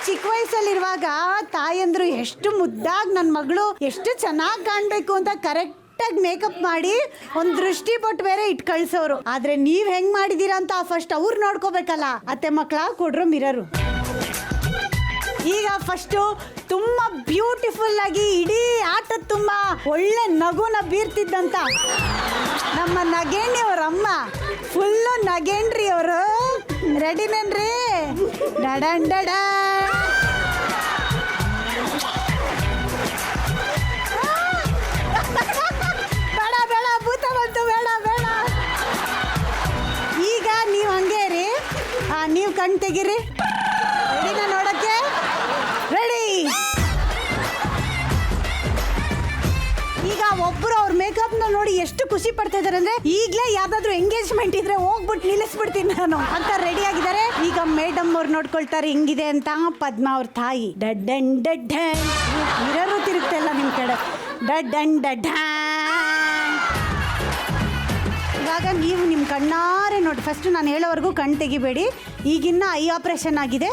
ಚಿಕ್ಕ ವಯಸ್ಸಲ್ಲಿರುವಾಗ ತಾಯಂದ್ರು ಎಷ್ಟು ಮುದ್ದಾಗಿ ನನ್ನ ಮಗಳು ಎಷ್ಟು ಚೆನ್ನಾಗಿ ಕಾಣಬೇಕು ಅಂತ ಕರೆಕ್ಟಾಗಿ ಮೇಕಪ್ ಮಾಡಿ ಒಂದು ದೃಷ್ಟಿ ಬೊಟ್ಟು ಬೇರೆ ಇಟ್ಟು ಕಳಿಸೋರು. ಆದರೆ ನೀವು ಹೆಂಗೆ ಮಾಡಿದ್ದೀರಾ ಅಂತ ಫಸ್ಟ್ ಅವ್ರು ನೋಡ್ಕೋಬೇಕಲ್ಲ. ಅತ್ತೆ ಮಕ್ಕಳ ಕೊಡ್ರೋ ಮಿರರು. ಈಗ ಫಸ್ಟು ತುಂಬ ಬ್ಯೂಟಿಫುಲ್ ಆಗಿ ಇಡೀ ಆಟದ ತುಂಬ ಒಳ್ಳೆ ನಗುನ ಬೀರ್ತಿದ್ದಂತ ನಮ್ಮ ನಗೇಣಿ ಅವ್ರ ಅಮ್ಮ, ಫುಲ್ಲು ನಗೇಣ್ರಿ ಅವರು. ರೆಡಿನೇನ್ರಿ? ಡಡನ್ ಡಡ. ಬೇಡ ಬೇಡ, ಭೂತ ಬಂತು, ಬೇಡ ಬೇಡ. ಈಗ ನೀವು ಹಂಗೆ ರೀ, ನೀವು ಕಣ್ ತೆಗೀರಿ. ರೆಡಿನ ನೋಡಕ್ಕೆ? ರೆಡಿ. ಈಗ ಒಬ್ಬರು ಅವ್ರ ಮೇಕಪ್ನ ನೋಡಿ ಎಷ್ಟು ಖುಷಿ ಪಡ್ತಾ ಇದಾರೆ ಅಂದ್ರೆ, ಈಗಲೇ ಯಾವ್ದಾದ್ರು ಎಂಗೇಜ್ಮೆಂಟ್ ಇದ್ರೆ ಹೋಗ್ಬಿಟ್ಟು ನಿಲ್ಲಿಸ್ಬಿಡ್ತೀನಿ ನಾನು ಅಂತ ರೆಡಿ ಆಗಿದ್ದಾರೆ. ಈಗ ಮೇಡಮ್ ಅವ್ರು ನೋಡ್ಕೊಳ್ತಾರೆ ಹೆಂಗಿದೆ ಅಂತ. ಪದ್ಮ ಅವ್ರ ತಾಯಿ. ಡಡ್ಡನ್ ಡಡ್ಡನ್. ಇರೋರು ತಿರುಗ್ತಾ ಇಲ್ಲ ನಿಮ್ಮ ಕಡೆ. ಡಡ್ಡನ್ ಡಡ್ಡನ್. ಇವಾಗ ನೀವು ನಿಮ್ಮ ಕಣ್ಣಾರೆ ನೋಡಿ. ಫಸ್ಟು ನಾನು ಹೇಳೋವರೆಗೂ ಕಣ್ಣು ತೆಗಿಬೇಡಿ. ಈಗಿನ್ನ ಐ ಆಪ್ರೇಷನ್ ಆಗಿದೆ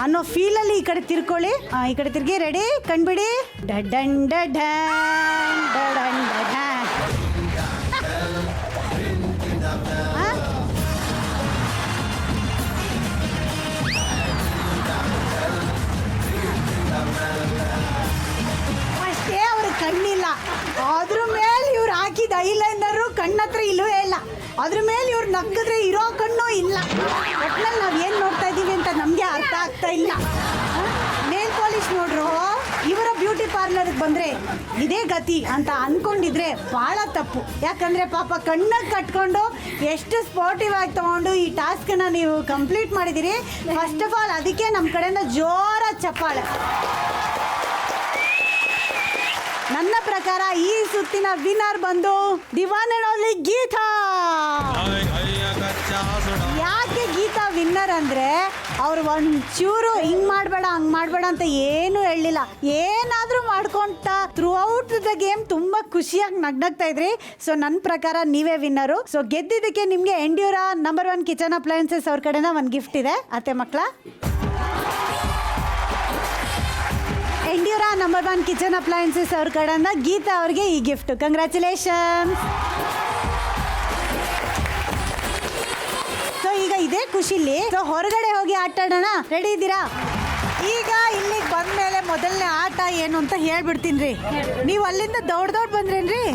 ಅನ್ನೋ ಫೀಲಲ್ಲಿ ಈ ಕಡೆ ತಿರ್ಕೊಳ್ಳಿ. ಈ ಕಡೆ ತಿರ್ಗಿ. ರೆಡಿ? ಕಣ್ಬಿಡಿ. ಡಡ್ಡನ್ ಡಡ್ಡನ್ ಡಡನ್ ಡಡ್ಡನ್. ಅಷ್ಟೇ, ಅವ್ರಿಗೆ ಕಣ್ಣಿಲ್ಲ. ಕಣ್ಣತ್ರ ಇಲ್ಲವೇ ಇಲ್ಲ. ಅದ್ರ ಮೇಲೆ ಇವ್ರು ನಕ್ಕಿದ್ರೆ ಇರೋ ಕಣ್ಣು ಇಲ್ಲ. ಒಟ್ನಲ್ಲಿ ನಾವು ಏನು ನೋಡ್ತಾ ಇದ್ದೀವಿ ಅಂತ ನಮಗೆ ಅರ್ಥ ಆಗ್ತಾ ಇಲ್ಲ. ನೇಲ್ ಪಾಲಿಶ್ ನೋಡ್ರು, ಇವರ ಬ್ಯೂಟಿ ಪಾರ್ಲರ್ಗೆ ಬಂದರೆ ಇದೇ ಗತಿ ಅಂತ ಅಂದ್ಕೊಂಡಿದ್ರೆ ಭಾಳ ತಪ್ಪು. ಯಾಕಂದರೆ ಪಾಪ ಕಣ್ಣಾಗ ಕಟ್ಕೊಂಡು ಎಷ್ಟು ಸ್ಪೋರ್ಟಿವ್ ಆಗಿ ತೊಗೊಂಡು ಈ ಟಾಸ್ಕನ್ನು ನೀವು ಕಂಪ್ಲೀಟ್ ಮಾಡಿದ್ದೀರಿ. ಫಸ್ಟ್ ಆಫ್ ಆಲ್ ಅದಕ್ಕೆ ನಮ್ಮ ಕಡೆಯಿಂದ ಜೋರ ಚಪ್ಪಾಳೆ. ನನ್ನ ಪ್ರಕಾರ ಈ ಸುತ್ತಿನ ವಿನ್ನರ್ ಬಂದು ದಿವಾನ್ ಅಂಡ್ ಓನ್ಲಿ ಗೀತಾ. ಯಾಕೆ ಗೀತಾ ವಿನ್ನರ್ ಅಂದರೆ ಅವ್ರು ಒಂಚೂರು ಹಿಂಗೆ ಮಾಡಬೇಡ ಹಂಗೆ ಮಾಡಬೇಡ ಅಂತ ಏನು ಹೇಳಲಿಲ್ಲ. ಏನಾದರೂ ಮಾಡ್ಕೊಂತ ಥ್ರೂ ಔಟ್ ದ ಗೇಮ್ ತುಂಬ ಖುಷಿಯಾಗಿ ನಗ್ನಗ್ತಾ ಇದ್ರಿ. ಸೊ ನನ್ನ ಪ್ರಕಾರ ನೀವೇ ವಿನ್ನರು. ಸೊ ಗೆದ್ದಿದ್ದಕ್ಕೆ ನಿಮಗೆ ಎಂಡ್ಯೂರಾ ನಂಬರ್ 1 ಕಿಚನ್ ಅಪ್ಲಯನ್ಸಸ್ ಅವ್ರ ಕಡೆಯಿಂದ ಒಂದು ಗಿಫ್ಟ್ ಇದೆ. ಅತ್ತೆ ಮಕ್ಕಳ, ಎಂಡ್ಯೂರಾ ನಂಬರ್ 1 ಕಿಚನ್ ಅಪ್ಲಯನ್ಸಸ್ ಅವ್ರ ಕಡೆಯಿಂದ ಗೀತಾ ಅವ್ರಿಗೆ ಈ ಗಿಫ್ಟ್. ಕಂಗ್ರ್ಯಾಚುಲೇಷನ್ಸ್. ಸೊ ಈಗ ಇದೇ ಖುಷಿಲಿ ಹೊರಗಡೆ ಹೋಗಿ ಆಟ ಆಡೋಣ. ರೆಡಿ ಇದ್ದೀರಾ? ಈಗ ಇಲ್ಲಿಗೆ ಬಂದ್ಮೇಲೆ ಮೊದಲನೇ ಆಟ ಏನು ಅಂತ ಹೇಳ್ಬಿಡ್ತೀನಿ ರೀ. ನೀವು ಅಲ್ಲಿಂದ ದೌಡ್ ಬಂದ್ರೇನ್ರಿ?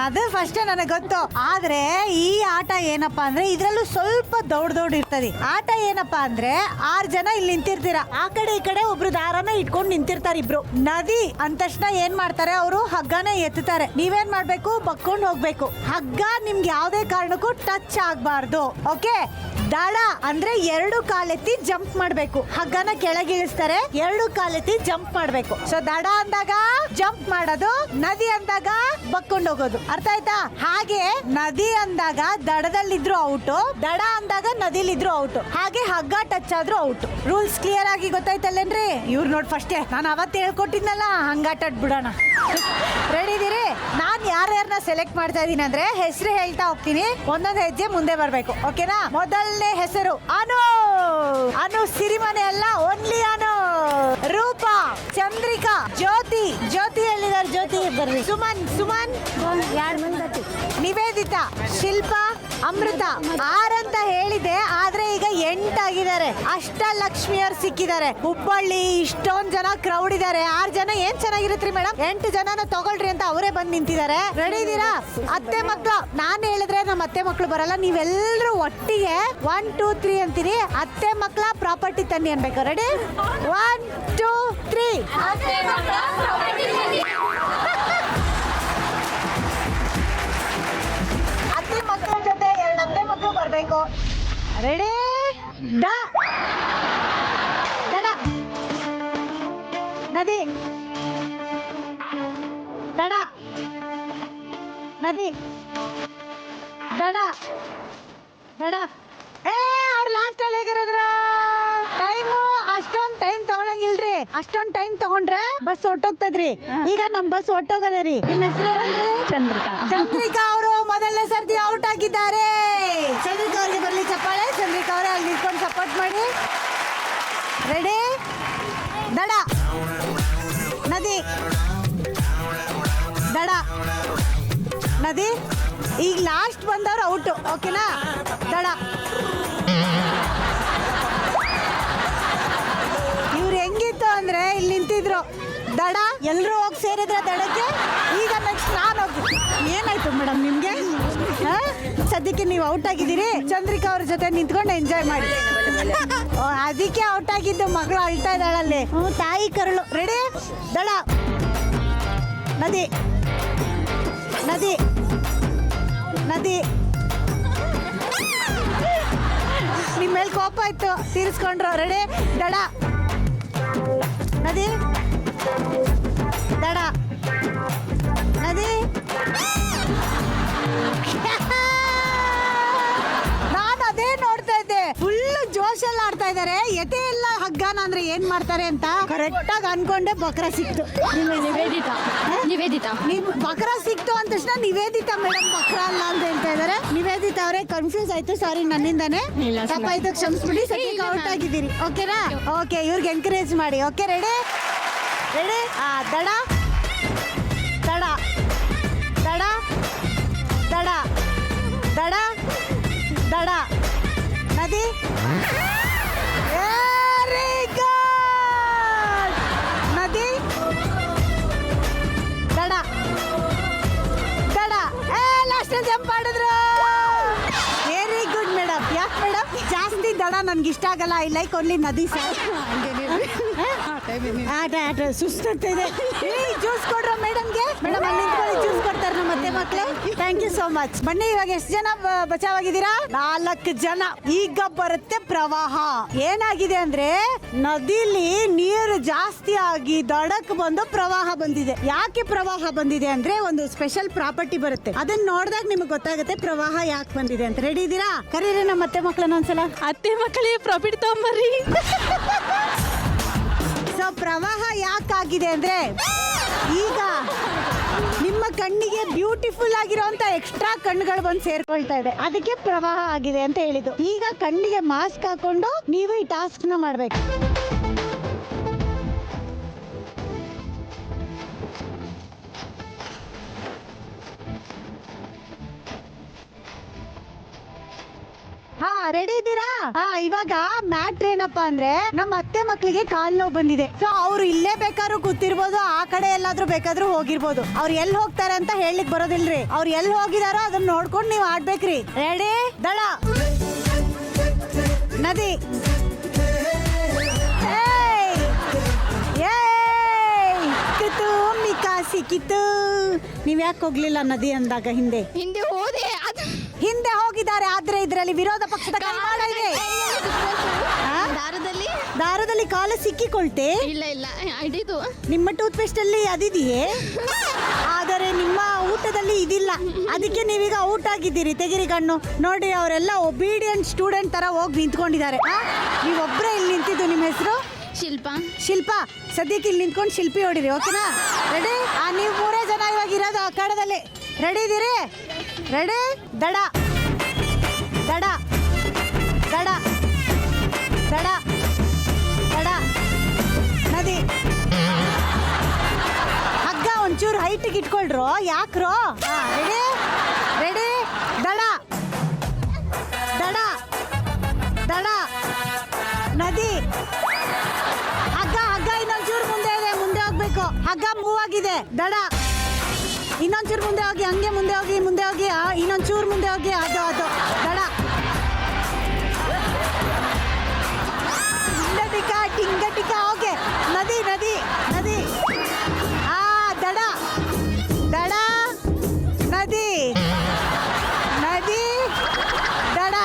ಅದು ಫಸ್ಟ್ ನನಗೆ ಗೊತ್ತು. ಆದ್ರೆ ಈ ಆಟ ಏನಪ್ಪಾ ಅಂದ್ರೆ ಇದ್ರಲ್ಲೂ ಸ್ವಲ್ಪ ದೌಡ್ ಇರ್ತದೆ. ಆಟ ಏನಪ್ಪಾ ಅಂದ್ರೆ 6 ಜನ ಇಲ್ಲಿ ನಿಂತಿರ್ತೀರ. ಆ ಕಡೆ ಈ ಕಡೆ ಒಬ್ರು ದಾರನ ಇಟ್ಕೊಂಡು ನಿಂತಿರ್ತಾರೆ ಇಬ್ರು. ನದಿ ಅಂದ ತಕ್ಷಣ ಏನ್ ಮಾಡ್ತಾರೆ, ಅವರು ಹಗ್ಗನ ಎತ್ತುತ್ತಾರೆ. ನೀವೇನ್ ಮಾಡ್ಬೇಕು, ಬಕ್ಕೊಂಡು ಹೋಗ್ಬೇಕು. ಹಗ್ಗ ನಿಮ್ಗೆ ಯಾವ್ದೇ ಕಾರಣಕ್ಕೂ ಟಚ್ ಆಗ್ಬಾರ್ದು. ಓಕೆ? ದಡ ಅಂದ್ರೆ 2 ಕಾಲೆತ್ತಿ ಜಂಪ್ ಮಾಡ್ಬೇಕು. ಹಗ್ಗನ ಕೆಳಗಿಳಿಸ್ತಾರೆ, 2 ಕಾಲೆತ್ತಿ ಜಂಪ್ ಮಾಡ್ಬೇಕು. ಸೊ ದಡ ಅಂದಾಗ ಜಂಪ್ ಮಾಡೋದು, ನದಿ ಅಂದಾಗ ಬಕ್ಕೊಂಡು ಹೋಗೋದು. ಅರ್ಥ ಆಯ್ತಾ? ಹಾಗೆ ನದಿ ಅಂದಾಗ ದಡದಲ್ಲಿದ್ರು ಔಟು, ದಡ ಅಂದಾಗ ನದಿಲಿದ್ರು ಔಟು. ಹಾಗೆ ಹಗ್ಗ ಟಚ್ ಆದ್ರೂ ಔಟು. ರೂಲ್ಸ್ ಕ್ಲಿಯರ್ ಆಗಿ ಗೊತ್ತಾಯ್ತಲ್ಲೇನ್ರಿ? ಇವ್ರು ನೋಡಿ ಫಸ್ಟೇ ನಾನು ಅವತ್ತು ಹೇಳ್ಕೊಟ್ಟಿದ್ನಲ್ಲ, ಹಂಗಾಟ ಬಿಡೋಣ. ರೆಡಿ ಇದೀರಿ? ನಾನು ಯಾರ್ಯಾರನ್ನ ಸೆಲೆಕ್ಟ್ ಮಾಡ್ತಾ ಇದೀನಿ ಅಂದ್ರೆ ಹೆಸರು ಹೇಳ್ತಾ ಹೋಗ್ತೀನಿ, ಒಂದೊಂದು ಹೆಜ್ಜೆ ಮುಂದೆ ಬರ್ಬೇಕು. ಓಕೆನಾ? ಮೊದಲನೇ ಹೆಸರು ಅನು ಸಿರಿಮನೆ ಅಲ್ಲ, ಓನ್ಲಿ ಅನು. ರೂಪಾ, ಚಂದ್ರಿಕಾ, ಜ್ಯೋತಿ ಹೇಳಿದಾರೆ, ಜ್ಯೋತಿ ಬರ್ರಿ. ಸುಮನ್ ನಿವೇದಿತಾ, ಶಿಲ್ಪಾ, ಅಮೃತ. 6 ಅಂತ ಹೇಳಿದೆ, ಆದ್ರೆ ಈಗ 8 ಆಗಿದ್ದಾರೆ. ಅಷ್ಟಲಕ್ಷ್ಮಿಯವ್ರು ಸಿಕ್ಕಿದ್ದಾರೆ. ಹುಬ್ಬಳ್ಳಿ ಇಷ್ಟೊಂದ್ ಜನ ಕ್ರೌಡ್ ಇದ್ದಾರೆ. 6 ಜನ ಏನ್ ಚೆನ್ನಾಗಿರುತ್ತೆ ಮೇಡಮ್. 8 ಜನನ ತಗೊಳ್ರಿ ಅಂತ ಅವರೇ ಬಂದ್ ನಿಂತಿದ್ದಾರೆ. ರೆಡಿ ಇದೀರಾ? ಅತ್ತೆ ಮಕ್ಳು, ನಾನು ಹೇಳಿದ್ರೆ ನಮ್ಮ ಅತ್ತೆ ಮಕ್ಳು ಬರಲ್ಲ. ನೀವೆಲ್ಲರೂ ಒಟ್ಟಿಗೆ 1 2 3 ಅಂತೀರಿ. ಅತ್ತೆ ಮಕ್ಳ ಪ್ರಾಪರ್ಟಿ ತನ್ನಿ ಅನ್ಬೇಕು. ರೆಡಿ? 1 2 3. ಅತ್ತೆ ಮಕ್ಕಳ ಜೊತೆ 2 ಅತ್ತೆ ಮಕ್ಕಳು ಬರ್ಬೇಕು. ರೆಡಿ? ದಡ ನದಿ, ದಡ ನದಿ, ದಡ ಅವ್ರು ಲಾಸ್ಟ್ ಅಲ್ಲಿ ಹೇಗಿರೋದ್ರ ಟೈಮು. ಅಷ್ಟೊಂದು ಟೈಮ್ ತಗೊಳಂಗಿಲ್ರಿ. ಅಷ್ಟೊಂದು ಟೈಮ್ ತಗೊಂಡ್ರೆ ಬಸ್ ಹೊಟ್ಟೋಗ್ತದ್ರಿ. ಈಗ ನಮ್ ಬಸ್ ಹೊಟ್ಟೋಗದ್ರಿ. ನಿಮ್ಮ ಹೆಸರು? ಚಂದ್ರಿಕಾ ಅವರು ಮೊದಲನೇ ಸರ್ತಿ ಔಟ್ ಆಗಿದ್ದಾರೆ. ಚಂದ್ರಿಕಾ ಅವ್ರಿಗೆ ಬರ್ಲಿ ಚಪ್ಪಾಳೆ. ಚಂದ್ರಿಕಾ ಅವರೇ ಅಲ್ಲಿ ನಿಂತ್ಕೊಂಡು ಸಪೋರ್ಟ್ ಮಾಡಿ. ರೆಡಿ? ದಡ ನದಿ, ದಡ ನದಿ. ಈಗ ಲಾಸ್ಟ್ ಬಂದವ್ರು ಔಟು. ಓಕೆನಾ? ದಡ. ಇವ್ರು ಹೆಂಗಿತ್ತು ಅಂದ್ರೆ ಇಲ್ಲಿ ನಿಂತಿದ್ರು, ದಡ ಎಲ್ಲರೂ ಹೋಗಿ ಸೇರಿದ್ರೆ ದಡಕ್ಕೆ. ಈಗ ನೆಕ್ಸ್ಟ್ ನಾನು ಹೋಗಿ. ಏನಾಯ್ತು ಮೇಡಮ್ ನಿಮ್ಗೆ? ಸದ್ಯಕ್ಕೆ ನೀವು ಔಟ್ ಆಗಿದ್ದೀರಿ. ಚಂದ್ರಿಕಾ ಅವ್ರ ಜೊತೆ ನಿಂತ್ಕೊಂಡು ಎಂಜಾಯ್ ಮಾಡಿ. ಅದಕ್ಕೆ ಔಟ್ ಆಗಿದ್ದು. ಮಗಳು ಅಳ್ತಾ ಇದ್ದಾಳಲ್ಲಿ. ತಾಯಿ ಕರಳು. ರೆಡಿ? ದಡ ನದಿ, ನದಿ ನದಿ. ನಿಮ್ಮ ಮೇಲೆ ಕೋಪ ಇತ್ತು, ತೀರಿಸ್ಕೊಂಡ್ರು. ರೆಡಿ? ದಡ ನದಿ, ದಡ ನದಿ. ನಾನು ಅದೇ ನೋಡ್ತಾ ಇದ್ದೆ. ಫುಲ್ ಜೋಶಲ್ಲಿ ಆಡ್ತಾ ಇದ್ದಾರೆ. ಎದೆ ಎಲ್ಲ ಹಗ್ಗನ ಅಂದ್ರೆ ಏನ್ ಮಾಡ್ತಾರೆ ಅಂತ ಕರೆಕ್ಟ್ ಆಗಿ ಅನ್ಕೊಂಡೆ. ಬಕ್ರ ಸಿಕ್ತು. ನಿವೇದಿತಾ ಬಕ್ರ ಸಿಕ್ತು ಅಂದ ತಕ್ಷಣ ನಿವೇದಿತಾ ಮೇಡಮ್ ಬಕ್ರ ಅಲ್ಲ ಅಂತ ಹೇಳ್ತಾ ಇದಾರೆ. ನಿವೇದಿತಾ ಅವರೇ ಕನ್ಫ್ಯೂಸ್ ಆಯ್ತು. ಸಾರಿ, ನನ್ನಿಂದಾನೆ ತಪ್ಪಾಯ್ತು, ಕ್ಷಮಿಸ್ಬಿಡಿ. ಸದ್ಯಕ್ಕೆ ಔಟ್ ಆಗಿದ್ದೀರಿ. ಓಕೆನಾ? ಓಕೆ, ಇವ್ರಿಗೆ ಎನ್ಕರೇಜ್ ಮಾಡಿ. Okay, ready? ದಡ ದಡ ದಡ ದಡ ದಡ ದಡ ನದಿ. Very good. ನದಿ, ದಡ ದಡ. ಲಾಸ್ಟ್ ದಡ ನನ್ಗೆ ಇಷ್ಟ ಆಗಲ್ಲ. ಐ ಲೈಕ್ ಓನ್ಲಿ ನದಿ ಸರ್. ಸುಸ್ತಾಗ್ತಾ ಇದೆ. ಜ್ಯೂಸ್ ಕೊಡ್ರ ಮೇಡಮ್ಗೆ. ಮೇಡಮ್ ಅಲ್ಲಿ ನಿಂತ್ಕೊಳ್ಳಿ, ಜ್ಯೂಸ್ ಕೊಡ್ತಾರೆ ನಮ್ಮ ಅತ್ತೆ ಮಕ್ಳು. Thank you so much. ಬನ್ನಿ, ಇವಾಗ ಎಷ್ಟು ಜನ ಬಚಾವಾಗಿದ್ದೀರಾ? 4 ಜನ. ಈಗ ಬರುತ್ತೆ ಪ್ರವಾಹ. ಏನಾಗಿದೆ ಅಂದ್ರೆ ನದಿಲಿ ನೀರು ಜಾಸ್ತಿ ಆಗಿ ದಡಕ್ ಬಂದು ಪ್ರವಾಹ ಬಂದಿದೆ. ಯಾಕೆ ಪ್ರವಾಹ ಬಂದಿದೆ ಅಂದ್ರೆ ಒಂದು ಸ್ಪೆಷಲ್ ಪ್ರಾಪರ್ಟಿ ಬರುತ್ತೆ. ಅದನ್ನ ನೋಡಿದಾಗ ನಿಮ್ಗೆ ಗೊತ್ತಾಗುತ್ತೆ ಪ್ರವಾಹ ಯಾಕೆ ಬಂದಿದೆ ಅಂತ. ರೆಡಿ ಇದ್ದೀರಾ? ಕರೀರಿ ನಮ್ಮ ಅತ್ತೆ ಮಕ್ಳನ್ನ ಒಂದ್ಸಲ. ಅತ್ತೆ ಮಕ್ಕಳಿಗೆ ಪ್ರಾಫಿಟ್ ತಗೊಂಬರ್ರಿ. ಸೊ ಪ್ರವಾಹ ಯಾಕಾಗಿದೆ ಅಂದ್ರೆ ಈಗ ನಿಮ್ಮ ಕಣ್ಣಿಗೆ ಬ್ಯೂಟಿಫುಲ್ ಆಗಿರೋಂತ ಎಕ್ಸ್ಟ್ರಾ ಕಣ್ಣುಗಳು ಬಂದು ಸೇರ್ಕೊಳ್ತಾ ಇದೆ, ಅದಕ್ಕೆ ಪ್ರವಾಹ ಆಗಿದೆ ಅಂತ ಹೇಳಿದ್ದು. ಈಗ ಕಣ್ಣಿಗೆ ಮಾಸ್ಕ್ ಹಾಕೊಂಡು ನೀವು ಈ ಟಾಸ್ಕ್ ನ ಮಾಡ್ಬೇಕು. ಹಾ, ರೆಡಿ ಇದ್ದೀರಾ? ಇವಾಗ ಮ್ಯಾಟ್ರ್ ಏನಪ್ಪಾ ಅಂದ್ರೆ ನಮ್ಮ ಅತ್ತೆ ಮಕ್ಳಿಗೆ ಕಾಲ್ ನೋವು ಬಂದಿದೆ. ಸೊ ಅವ್ರು ಇಲ್ಲೇ ಬೇಕಾದ್ರೂ ಕೂತಿರ್ಬೋದು, ಆ ಕಡೆ ಎಲ್ಲಾದ್ರೂ ಬೇಕಾದ್ರೂ ಹೋಗಿರ್ಬೋದು. ಅವ್ರು ಎಲ್ಲಿ ಹೋಗ್ತಾರೆ ಅಂತ ಹೇಳಲಿಕ್ ಬರೋದಿಲ್ರಿ. ಅವ್ರು ಎಲ್ಲಿ ಹೋಗಿದಾರೋ ಅದನ್ನ ನೋಡ್ಕೊಂಡು ನೀವು ಆಡ್ಬೇಕ್ರಿ. ರೆಡಿ? ದಡ, ನದಿ, ಕಿತ್ತು ಮಿಕಾ ಸಿಕ್ಕಿತು. ನೀವ್ ಯಾಕೆ ಹೋಗ್ಲಿಲ್ಲ ನದಿ ಅಂದಾಗ? ಹಿಂದೆ ಹೋದೆ, ಅದು ಹಿಂದೆ ಹೋಗಿದ್ದಾರೆ, ಆದ್ರೆ ಇದರಲ್ಲಿ ವಿರೋಧ ಪಕ್ಷದ ಕೈವಾಡ ಇದೆ. ದಾರದಲ್ಲಿ ಕಾಲು ಸಿಕ್ಕಿಕೊಳ್ತೆ. ಇಲ್ಲ ಹಿಡಿದು ನಿಮ್ಮ ಟೂತ್ ಪೇಸ್ಟ್ ಅಲ್ಲಿ ಅದಿದೆಯೇ, ಆದರೆ ನಿಮ್ಮ ಊಟದಲ್ಲಿ ಇದಿಲ್ಲ. ಅದಕ್ಕೆ ನೀವೀಗ ಔಟ್ ಆಗಿದ್ದೀರಿ. ತೆಗಿರಿ ಕಣ್ಣು. ನೋಡಿ, ಅವರೆಲ್ಲ ಒಬೀಡಿಯಂಟ್ ಸ್ಟೂಡೆಂಟ್ ತರ ಹೋಗಿ ನಿಂತ್ಕೊಂಡಿದ್ದಾರೆ. ನೀವೊಬ್ಬರೇ ಇಲ್ಲಿ ನಿಂತಿದ್ದು. ನಿಮ್ಮ ಹೆಸರು? ಶಿಲ್ಪ. ಸದ್ಯಕ್ಕೆ ಇಲ್ಲಿ ನಿಂತ್ಕೊಂಡು ಶಿಲ್ಪಿ ಹೊಡಿರಿ, ಓಕೆನಾ? ರೆಡಿ? ನೀವು 3 ಜನ ಇವಾಗ ಇರೋದು ಅಖಾಡದಲ್ಲಿ. ರೆಡಿ ಇದ್ದೀರಿ? ರೆಡಿ? ದಡ, ದಡ, ದಡ, ದಡ, ದಡ, ನದಿ. ಹಗ್ಗ ಒಂಚೂರು ಹೈಟಿಗೆ ಇಟ್ಕೊಳ್ರು. ಯಾಕ್ರೋ? ರೆಡಿ? ರೆಡಿ? ದಡ, ದಡ, ದಡ, ನದಿ. ಹಗ್ಗ ಇನ್ನೊಂಚೂರು ಮುಂದೆ ಇದೆ, ಮುಂದೆ ಹೋಗ್ಬೇಕು. ಹಗ್ಗ ಮೂವ್ ಆಗಿದೆ. ದಡ ಇನ್ನೊಂಚೂರು ಮುಂದೆ ಹೋಗಿ, ಹಂಗೆ ಮುಂದೆ ಹೋಗಿ, ಇನ್ನೊಂಚೂರು ಮುಂದೆ ಹೋಗಿ. ಅದು ದಡ. ಟಿಂಗಟಿಕ. ಓಕೆ. ನದಿ, ನದಿ, ನದಿ. ದಡ, ದಡ, ನದಿ, ನದಿ, ದಡ,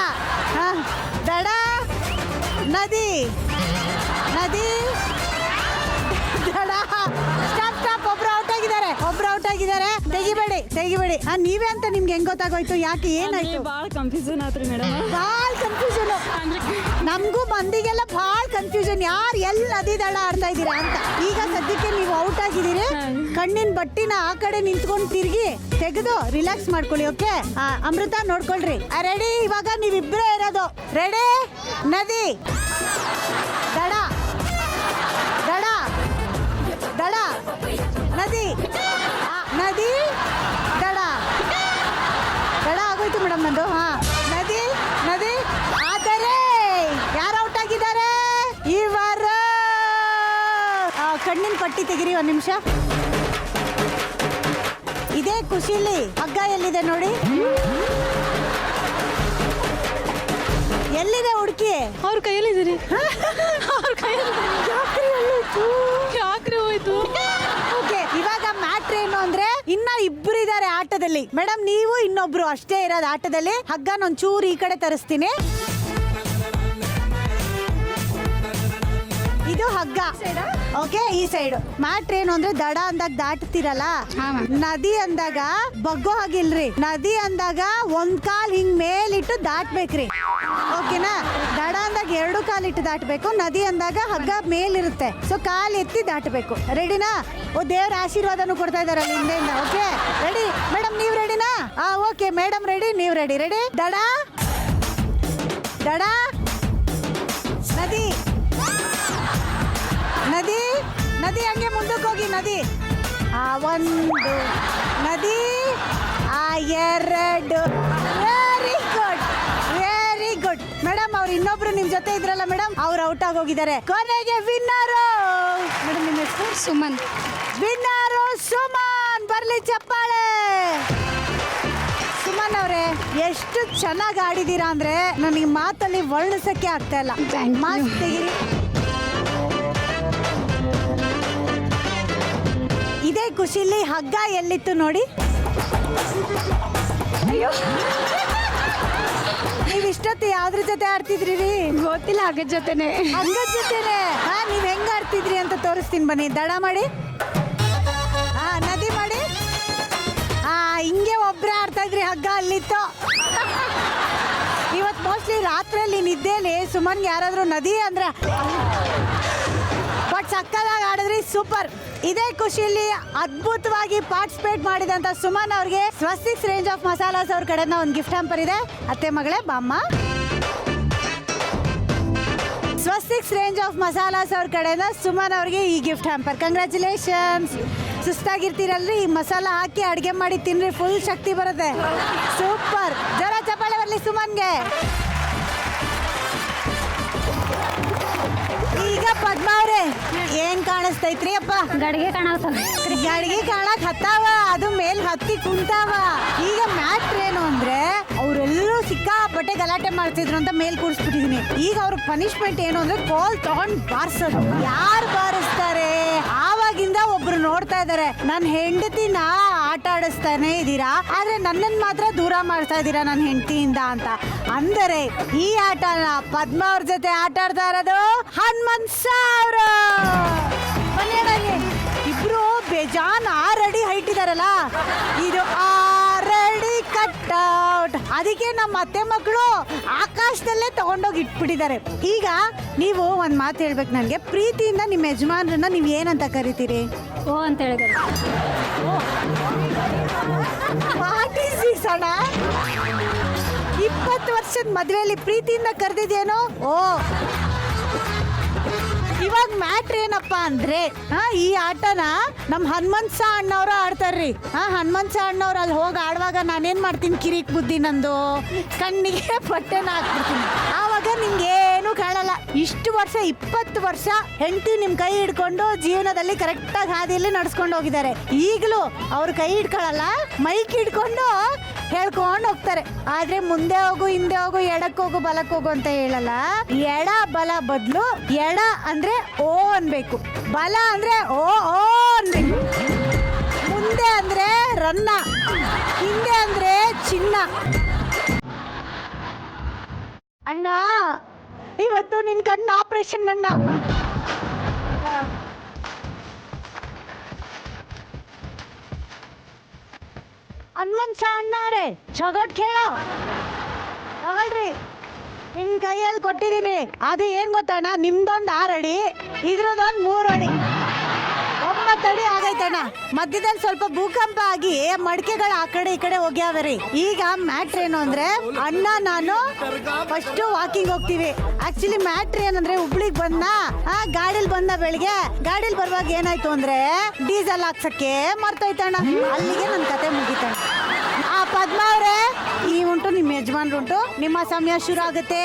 ದಡ, ನದಿ, ನದಿ, ದಡ. ಸ್ಟಾಪ್. ಒಬ್ರು ಔಟ್ ಆಗಿದ್ದಾರೆ. ತೆಗಿಬೇಡಿ. ನೀವೇ ಅಂತ ನಿಮ್ಗೆ ಹೆಂಗ್ ಗೊತ್ತಾಗೋಯ್ತು? ಯಾಕೆ, ಏನಾಯ್ತು? ಭಾಳ ಕನ್ಫ್ಯೂಷನ್ ಆತ್ರಿ ಮೇಡಮ್. ಭಾಳ ಕನ್ಫ್ಯೂಷನ್. ನಮಗೂ ಮಂದಿಗೆಲ್ಲ ಭಾಳ ಕನ್ಫ್ಯೂಷನ್. ಯಾರು ಎಲ್ಲಿ ನದಿ ದಡ ಆಡ್ತಾ ಇದ್ದೀರಾ ಅಂತ. ಈಗ ಸದ್ಯಕ್ಕೆ ನೀವು ಔಟ್ ಆಗಿದ್ದೀರಿ. ಕಣ್ಣಿನ ಬಟ್ಟಿನ ಆ ಕಡೆ ನಿಂತ್ಕೊಂಡು ತಿರುಗಿ ತೆಗೆದು ರಿಲ್ಯಾಕ್ಸ್ ಮಾಡ್ಕೊಳ್ಳಿ. ಓಕೆ? ಅಮೃತ ನೋಡ್ಕೊಳ್ರಿ. ರೆಡಿ? ಇವಾಗ ನೀವಿಬ್ಬರೇ ಇರೋದು. ರೆಡಿ? ನದಿ, ದಡ, ದಡ, ದಡ, ನದಿ, ನದಿ, ದಡ. ದಡ ಆಗೋಯ್ತು ಮೇಡಮ್ ನಂದು. ನದಿ, ನದಿ. ಆದರೆ ಯಾರು ಔಟ್ ಆಗಿದ್ದಾರೆ? ಇವರು. ಕಣ್ಣಿನ ಪಟ್ಟಿ ತೆಗಿರಿ ಒಂದು ನಿಮಿಷ. ಇದೇ ಖುಷಿಲಿ ಹಗ್ಗ ಎಲ್ಲಿದೆ ನೋಡಿ. ಎಲ್ಲಿದೆ ಹುಡುಕಿ? ಅವ್ರ ಕೈಯಲ್ಲಿದ್ದೀರಿ. ಅವ್ರ ಕೈಯಲ್ಲಿ ಯಾಕ್ರಿ ಹೋಯ್ತು? ಓಕೆ, ಇವಾಗ ಮ್ಯಾಟ್ರ್ ಏನು ಅಂದ್ರೆ ಇನ್ನ ಇಬ್ರು ಇದ್ದಾರೆ ಆಟದಲ್ಲಿ. ಮೇಡಮ್, ನೀವು ಇನ್ನೊಬ್ರು ಅಷ್ಟೇ ಇರೋದು ಆಟದಲ್ಲಿ. ಹಗ್ಗನ ಒಂಚೂರು ಈ ಕಡೆ ತರಿಸ್ತೀನಿ. ಇದು ಹಗ್ಗ. ಓಕೆ, ಈ ಸೈಡ್. ಮ್ಯಾಟ್ರ್ ಏನು ಅಂದ್ರೆ ದಡ ಅಂದಾಗ ದಾಟ್ತಿರಲ್ಲ, ನದಿ ಅಂದಾಗ ಬಗ್ಗೋ ಹಾಗಿಲ್ರಿ. ನದಿ ಅಂದಾಗ ಒಂದ್ ಕಾಲ್ ಹಿಂಗ್ ಮೇಲಿಟ್ಟು ದಾಟ್ಬೇಕ್ರಿ. ಓಕೆನಾ? ದಡ ಅಂದಾಗ 2 ಕಾಲಿಟ್ಟು ದಾಟ್ಬೇಕು. ನದಿ ಅಂದಾಗ ಹಗ್ಗ ಮೇಲಿರುತ್ತೆ. ಸೊ ಕಾಲ್ ಎತ್ತಿ ದಾಟ್ಬೇಕು. ರೆಡಿನಾ? ದೇವ್ರ ಆಶೀರ್ವಾದನು ಕೊಡ್ತಾ ಇದಾರೆ ಅಲ್ಲಿ ಹಿಂದೆಯಿಂದ. Okay, ready? ಮೇಡಮ್, ನೀವು ರೆಡಿನಾ? Okay madam, ready? ನೀವು ರೆಡಿ? ರೆಡಿ? ದಡ, ದಡ, ನದಿ, ನದಿ, ನದಿ. ಹಂಗೆ ಮುಂದಕ್ಕೆ ಹೋಗಿ. ನದಿ, ಒಂದು ನದಿ, 2. Very good madam. ಅವ್ರು ಇನ್ನೊಬ್ರು ನಿಮ್ ಜೊತೆ ಇದ್ರಲ್ಲ ಮೇಡಮ್, ಅವ್ರು ಔಟ್ ಆಗಿ ಹೋಗಿದ್ದಾರೆ. ಕೊನೆಗೆ ವಿನ್ನರು ಮೇಡಮ್, ನಿಮ್ಮ ಹೆಸರು? ಸುಮನ್. ವಿನ್ನರು ಸುಮನ್. ಬರ್ಲಿ ಚಪ್ಪಾಳೆ. ಸುಮನ್ ಅವರೇ, ಎಷ್ಟು ಚೆನ್ನಾಗಿ ಆಡಿದೀರಾ ಅಂದ್ರೆ ನನಗೆ ಮಾತಲ್ಲಿ ವರ್ಣಿಸಕ್ಕೆ ಆಗ್ತಾ ಇಲ್ಲ. ಮಾತು ತೆಗೀರಿ. ಇದೇ ಖುಷಿಲಿ ಹಗ್ಗ ಎಲ್ಲಿತ್ತು ನೋಡಿ. ಅಯ್ಯೋ, ನೀವ್ ಇಷ್ಟೊತ್ತು ಯಾವ್ದ್ರ ಜೊತೆ ಆಡ್ತಿದ್ರಿ ರೀ? ಗೊತ್ತಿಲ್ಲ, ಹಗ್ಗದ ಜೊತೆನೆ. ಹಗ್ಗದ ಜೊತೆನೆ? ನೀವ್ ಹೆಂಗ್ ಆಡ್ತಿದ್ರಿ ಅಂತ ತೋರಿಸ್ತೀನಿ ಬನ್ನಿ. ದಡ ಮಾಡಿ, ನದಿ ಮಾಡಿ. ಹಿಂಗೆ ಒಬ್ರೇ ಆಡ್ತಾ ಇದ್ರಿ, ಹಗ್ಗ ಅಲ್ಲಿತ್ತು. ಇವತ್ತು ಮೋಸ್ಟ್ಲಿ ರಾತ್ರಿಯಲ್ಲಿ ನಿದ್ದೆಲಿ ಸುಮನ್ಗೆ ಯಾರಾದ್ರೂ ನದಿ ಅಂದ್ರೆ ಬಟ್ ಸಕ್ಕದಾಗಿ ಆಡಿದ್ರಿ, ಸೂಪರ್. ಇದೇ ಖುಷಿಯಲ್ಲಿ ಅದ್ಭುತವಾಗಿ ಪಾರ್ಟಿಸಿಪೇಟ್ ಮಾಡಿದಂತ ಸುಮನ್ ಅವ್ರಿಗೆ ಸ್ವಸ್ತಿಕ್ಸ್ ರೇಂಜ್ ಆಫ್ ಮಸಾಲಾಸ್ ಅವ್ರ ಕಡೆಯಿಂದ ಒಂದು ಗಿಫ್ಟ್ ಹ್ಯಾಂಪರ್ ಇದೆ. ಅತ್ತೆ ಮಗಳೇ ಬಾಮ್ಮ. ಸ್ವಸ್ತಿಕ್ಸ್ ರೇಂಜ್ ಆಫ್ ಮಸಾಲಾಸ್ ಅವ್ರ ಕಡೆಯಿಂದ ಸುಮನ್ ಅವ್ರಿಗೆ ಈ ಗಿಫ್ಟ್ ಹ್ಯಾಂಪರ್. ಕಂಗ್ರ್ಯಾಚುಲೇಷನ್ಸ್. ಸುಸ್ತಾಗಿರ್ತೀರಲ್ರಿ, ಈ ಮಸಾಲ ಹಾಕಿ ಅಡುಗೆ ಮಾಡಿ ತಿನ್ರಿ, ಫುಲ್ ಶಕ್ತಿ ಬರುತ್ತೆ. ಸೂಪರ್. ಜರ ಚಪ್ಪಾಳೆ ಬರಲಿ ಸುಮನ್ಗೆ. ಈಗ ಪದ್ಮ ಅವ್ರೆ ಏನ್ ಕಾಣಿಸ್ತೈತ್ರಿ ಅಪ್ಪ? ಗಡಿಗೆ ಕಾಣತಾವ. ಗಡಿಗೆ ಕಾಣಕ್ ಹತ್ತಾವ, ಅದು ಮೇಲ್ ಹತ್ತಿ ಕುಂತಾವ. ಈಗ ಮ್ಯಾಟ್ರ್ ಏನು ಅಂದ್ರೆ ಅವರೆಲ್ಲರೂ ಸಿಕ್ಕಾಪಟ್ಟೆ ಗಲಾಟೆ ಮಾಡ್ತಿದ್ರು ಅಂತ ಮೇಲ್ ಕೂರಿಸ್ಬಿಟ್ಟಿದೀನಿ. ಈಗ ಅವ್ರ ಪನಿಷ್ಮೆಂಟ್ ಏನು ಅಂದ್ರೆ ಕೋಲ್ ತಗೊಂಡ್ ಬಾರಿಸೋದು. ಯಾರು ಬಾರಿಸ್ತಾರೆ? ಆವಾಗಿಂದ ಒಬ್ರು ನೋಡ್ತಾ ಇದಾರೆ, ನನ್ನ ಹೆಂಡತಿನ ಆಟ ಆಡಿಸ್ತಾನೆ ಇದೀರಾ, ಆದ್ರೆ ನನ್ನನ್ ಮಾತ್ರ ದೂರ ಮಾಡ್ತಾ ಇದೀರಾ ನನ್ನ ಹೆಂಡತಿಯಿಂದ ಅಂತ. ಅಂದರೆ ಈ ಆಟನ ಪದ್ಮ ಅವ್ರ ಜೊತೆ ಆಟ ಆಡ್ತಾ ಇರೋದು ಹನುಮಂತ್ ಸಾವ್ರ. ಇಬ್ರು ಬೇಜಾನ್ 6 ಅಡಿ ಹೈಟ್ ಇದಾರಲ್ಲ, ಇದು 6 ಅಡಿ ಕಟ್ಔಟ್. ಅದಕ್ಕೆ ನಮ್ಮ ಅತ್ತೆ ಮಕ್ಕಳು ಆಕಾಶದಲ್ಲೇ ತಗೊಂಡೋಗಿ ಇಟ್ಬಿಟ್ಟಿದ್ದಾರೆ. ಈಗ ನೀವು ಒಂದ್ ಮಾತು ಹೇಳ್ಬೇಕು ನನಗೆ, ಪ್ರೀತಿಯಿಂದ ನಿಮ್ಮ ಯಜಮಾನ್ರನ್ನ ನೀವು ಏನಂತ ಕರಿತೀರಿ? ಓ ಅಂತ ಹೇಳಿದ್ರು. ಸಣ್ಣ 20 ವರ್ಷದ ಮದ್ವೆಯಲ್ಲಿ ಪ್ರೀತಿಯಿಂದ ಕರೆದಿದ್ದೇನೋ. ಓ, ಇವಾಗ ಮ್ಯಾಟ್ರ್ ಏನಪ್ಪಾ ಅಂದ್ರೆ ಈ ಆಟನ ನಮ್ ಹನುಮಂತ್ ಸಾ ಅಣ್ಣವ್ರು ಆಡ್ತಾರ್ರಿ. ಹನುಮಂತ್ ಸಾ ಅಣ್ಣವ್ರು ಅಲ್ಲಿ ಹೋಗಿ ಆಡುವಾಗ ನಾನೇನ್ ಮಾಡ್ತೀನಿ, ಕಿರಿಕ್ ಬುದ್ಧಿ ನಂದು, ಕಣ್ಣಿಗೆ ಬಟ್ಟೆನ ಹಾಕ್ಬಿಡ್ತೀನಿ. ಆವಾಗ ನಿಮ್ಗೆ ಏನು ಕಾಣಲ್ಲ. ಇಷ್ಟು ವರ್ಷ 20 ವರ್ಷ ಹೆಂಡತಿ ನಿಮ್ ಕೈ ಹಿಡ್ಕೊಂಡು ಜೀವನದಲ್ಲಿ ಕರೆಕ್ಟಾಗಿ ಹಾದಿಯಲ್ಲಿ ನಡ್ಸ್ಕೊಂಡು ಹೋಗಿದ್ದಾರೆ. ಈಗಲೂ ಅವ್ರ ಕೈ ಹಿಡ್ಕೊಳಲ್ಲ, ಮೈಕ್ ಹಿಡ್ಕೊಂಡು ಹೇಳ್ಕೊಂಡು ಹೋಗ್ತಾರೆ. ಆದ್ರೆ ಮುಂದೆ ಹೋಗು, ಹಿಂದೆ ಹೋಗು, ಎಡಕ್ಕೆ ಹೋಗು, ಬಲಕ್ಕೆ ಹೋಗು ಅಂತ ಹೇಳಲ್ಲ. ಎಡ ಬಲ ಬದಲು ಎಡ ಅಂದ್ರೆ ಓ ಅನ್ಬೇಕು, ಬಲ ಅಂದ್ರೆ ಓ ಓ ಅನ್ಬೇಕು, ಮುಂದೆ ಅಂದ್ರೆ ರನ್ನ, ಹಿಂದೆ ಅಂದ್ರೆ ಚಿನ್ನ. ಅಣ್ಣ, ಇವತ್ತು ನಿನ್ ಕಣ್ಣು ಆಪರೇಷನ್ ಅಣ್ಣ. ಹನುಮಂತ ಅಣ್ಣವ್ರೆ, ಜಗತ್ ಕೇಳೋ ತಗೊಳ್ರಿ, ನಿಮ್ ಕೈಯಲ್ಲಿ ಕೊಟ್ಟಿದೀನಿ. ಅದು ಏನ್ ಗೊತ್ತಣ್ಣ, ನಿಮ್ದೊಂದು 6 ಅಡಿ, ಇದ್ರದೊಂದು 3 ಅಡಿ, 9 ಅಡಿ ಆಗೈತಣ್ಣ. ಮಧ್ಯದಲ್ಲಿ ಸ್ವಲ್ಪ ಭೂಕಂಪ ಆಗಿ ಮಡಿಕೆಗಳು ಆ ಕಡೆ ಈ ಕಡೆ ಹೋಗ್ಯಾವರಿ. ಈಗ ಮ್ಯಾಟ್ರ್ ಏನು ಅಂದ್ರೆ, ಅಣ್ಣ ನಾನು ಫಸ್ಟ್ ವಾಕಿಂಗ್ ಹೋಗ್ತೀವಿ. ಆಕ್ಚುಲಿ ಮ್ಯಾಟ್ರ್ ಏನಂದ್ರೆ, ಹುಬ್ಳಿಗೆ ಬಂದ ಗಾಡಿಲಿ ಬಂದ, ಬೆಳಿಗ್ಗೆ ಗಾಡಿಲಿ ಬರುವಾಗ ಏನಾಯ್ತು ಅಂದ್ರೆ ಡೀಸೆಲ್ ಹಾಕ್ಸಕ್ಕೆ ಮರ್ತೋಯ್ತಣ್ಣ. ಅಲ್ಲಿಗೆ ನನ್ನ ಕತೆ ಮುಗಿತಣ್ಣ. ಪದ್ಮ ಅವ್ರೆ, ಈ ಉಂಟು ನಿಮ್ಮ ಯಜಮಾನ್ರು ಉಂಟು, ನಿಮ್ಮ ಸಮಯ ಶುರು ಆಗುತ್ತೆ.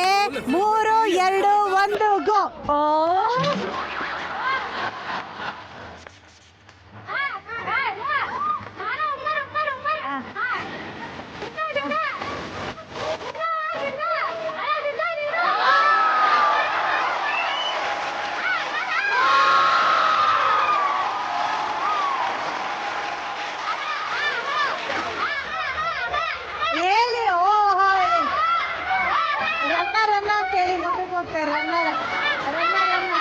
3, 2, 1 ಗೋ. ಓ ಹೇಳಿ. ಓ ರನ್ನ ರನ್ನ ಅಂತ ಹೇಳಿ ಮುಂದಕ್ಕೆ ಹೋಗ್ತಾರೆ. ರನ್ನ ರನ್ನ ರನ್ನ.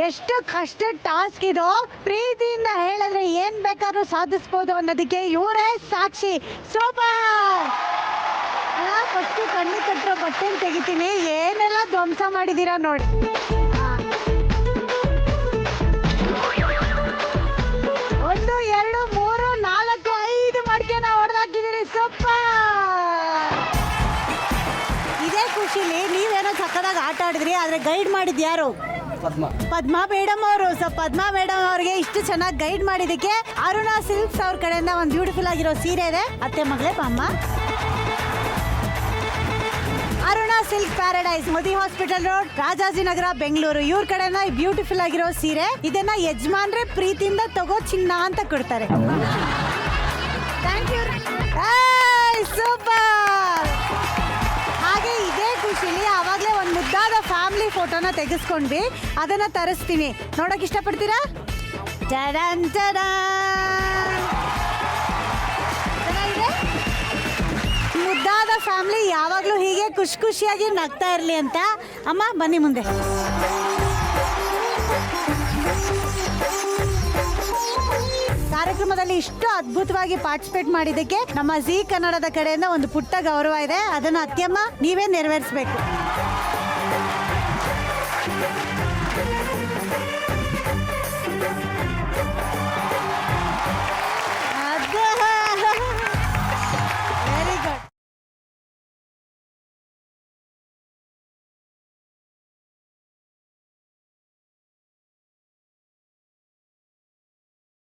ಎಷ್ಟು ಕಷ್ಟ ಟಾಸ್ಕ್ ಇದು. ಪ್ರೀತಿಯಿಂದ ಹೇಳಿದ್ರೆ ಏನ್ ಬೇಕಾದ್ರೂ ಸಾಧಿಸ್ಬೋದು ಅನ್ನೋದಕ್ಕೆ ಇವರೇ ಸಾಕ್ಷಿ. ಸೂಪರ್. ಫಸ್ಟ್ ಕಣ್ಣು ಕಟ್ಟಿರೋ ಬಟ್ಟೆ ತೆಗಿತೀನಿ, ಏನೆಲ್ಲ ಧ್ವಂಸ ಮಾಡಿದೀರಾ ನೋಡಿ. 1 2 3 4 5 ಮಡಿಕೆನ ಹೊಡೆದಾಕಿದ್ದೀರಿ. ಸೂಪರ್. ಇದೇ ಖುಷಿಲಿ ನೀವೇನೋ ಸಕ್ಕದಾಗ ಆಟ ಆಡಿದ್ರಿ, ಆದ್ರೆ ಗೈಡ್ ಮಾಡಿದ್ ಯಾರು? ಪದ್ಮಾ ಮೇಡಮ್ ಅವರು. ಸೊ ಪದ್ಮಾ ಮೇಡಮ್ ಅವ್ರಿಗೆ ಇಷ್ಟು ಚೆನ್ನಾಗಿ ಗೈಡ್ ಮಾಡಿದಕ್ಕೆ ಅರುಣಾ ಸಿಲ್ಕ್ಸ್ ಅವ್ರ ಕಡೆಯಿಂದ ಒಂದು ಬ್ಯೂಟಿಫುಲ್ ಆಗಿರೋ ಸೀರೆ ಇದೆ. ಅತ್ತೆ ಮಗಳೇ ಅಮ್ಮ. Aruna silk paradise, Modi hospital road, Rajajinagar, Bengaluru. ಇವ್ರ ಕಡೆಯಿಂದ ಬ್ಯೂಟಿಫುಲ್ ಆಗಿರೋ ಸೀರೆ. ಇದನ್ನ ಯಜಮಾನ್ರೆ ಪ್ರೀತಿಯಿಂದ ತಗೋ ಚಿನ್ನ ಅಂತ ಕೊಡ್ತಾರೆ. Thank you. ಸೂಪರ್. ಹಾಗೆ ಇದೇ ಖುಷಿಲಿ ಆವಾಗಲೇ ಒಂದು ಮುದ್ದಾದ ಫ್ಯಾಮಿಲಿ ಫೋಟೋನ ತೆಗೆಸ್ಕೊಂಡ್ವಿ, ಅದನ್ನ ತರಿಸ್ತೀನಿ. ನೋಡಕ್ ಇಷ್ಟಪಡ್ತೀರಾ? ಟಡನ್ ಟಡನ್. ಚೆನ್ನಾಗಿದೆ. ಮುದ್ದಾದ ಫ್ಯಾಮಿಲಿ ಯಾವಾಗಲೂ ಹೀಗೆ ಖುಷಿ ಖುಷಿಯಾಗಿ ನಗ್ತಾ ಇರಲಿ ಅಂತ. ಅಮ್ಮ ಬನ್ನಿ ಮುಂದೆ. ಕಾರ್ಯಕ್ರಮದಲ್ಲಿ ಇಷ್ಟು ಅದ್ಭುತವಾಗಿ ಪಾರ್ಟಿಸಿಪೇಟ್ ಮಾಡಿದ್ದಕ್ಕೆ ನಮ್ಮ ಜೀ ಕನ್ನಡದ ಕಡೆಯಿಂದ ಒಂದು ಪುಟ್ಟ ಗೌರವ ಇದೆ. ಅದನ್ನು ಅತ್ಯಮ್ಮ ನೀವೇ ನೆರವೇರಿಸಬೇಕು.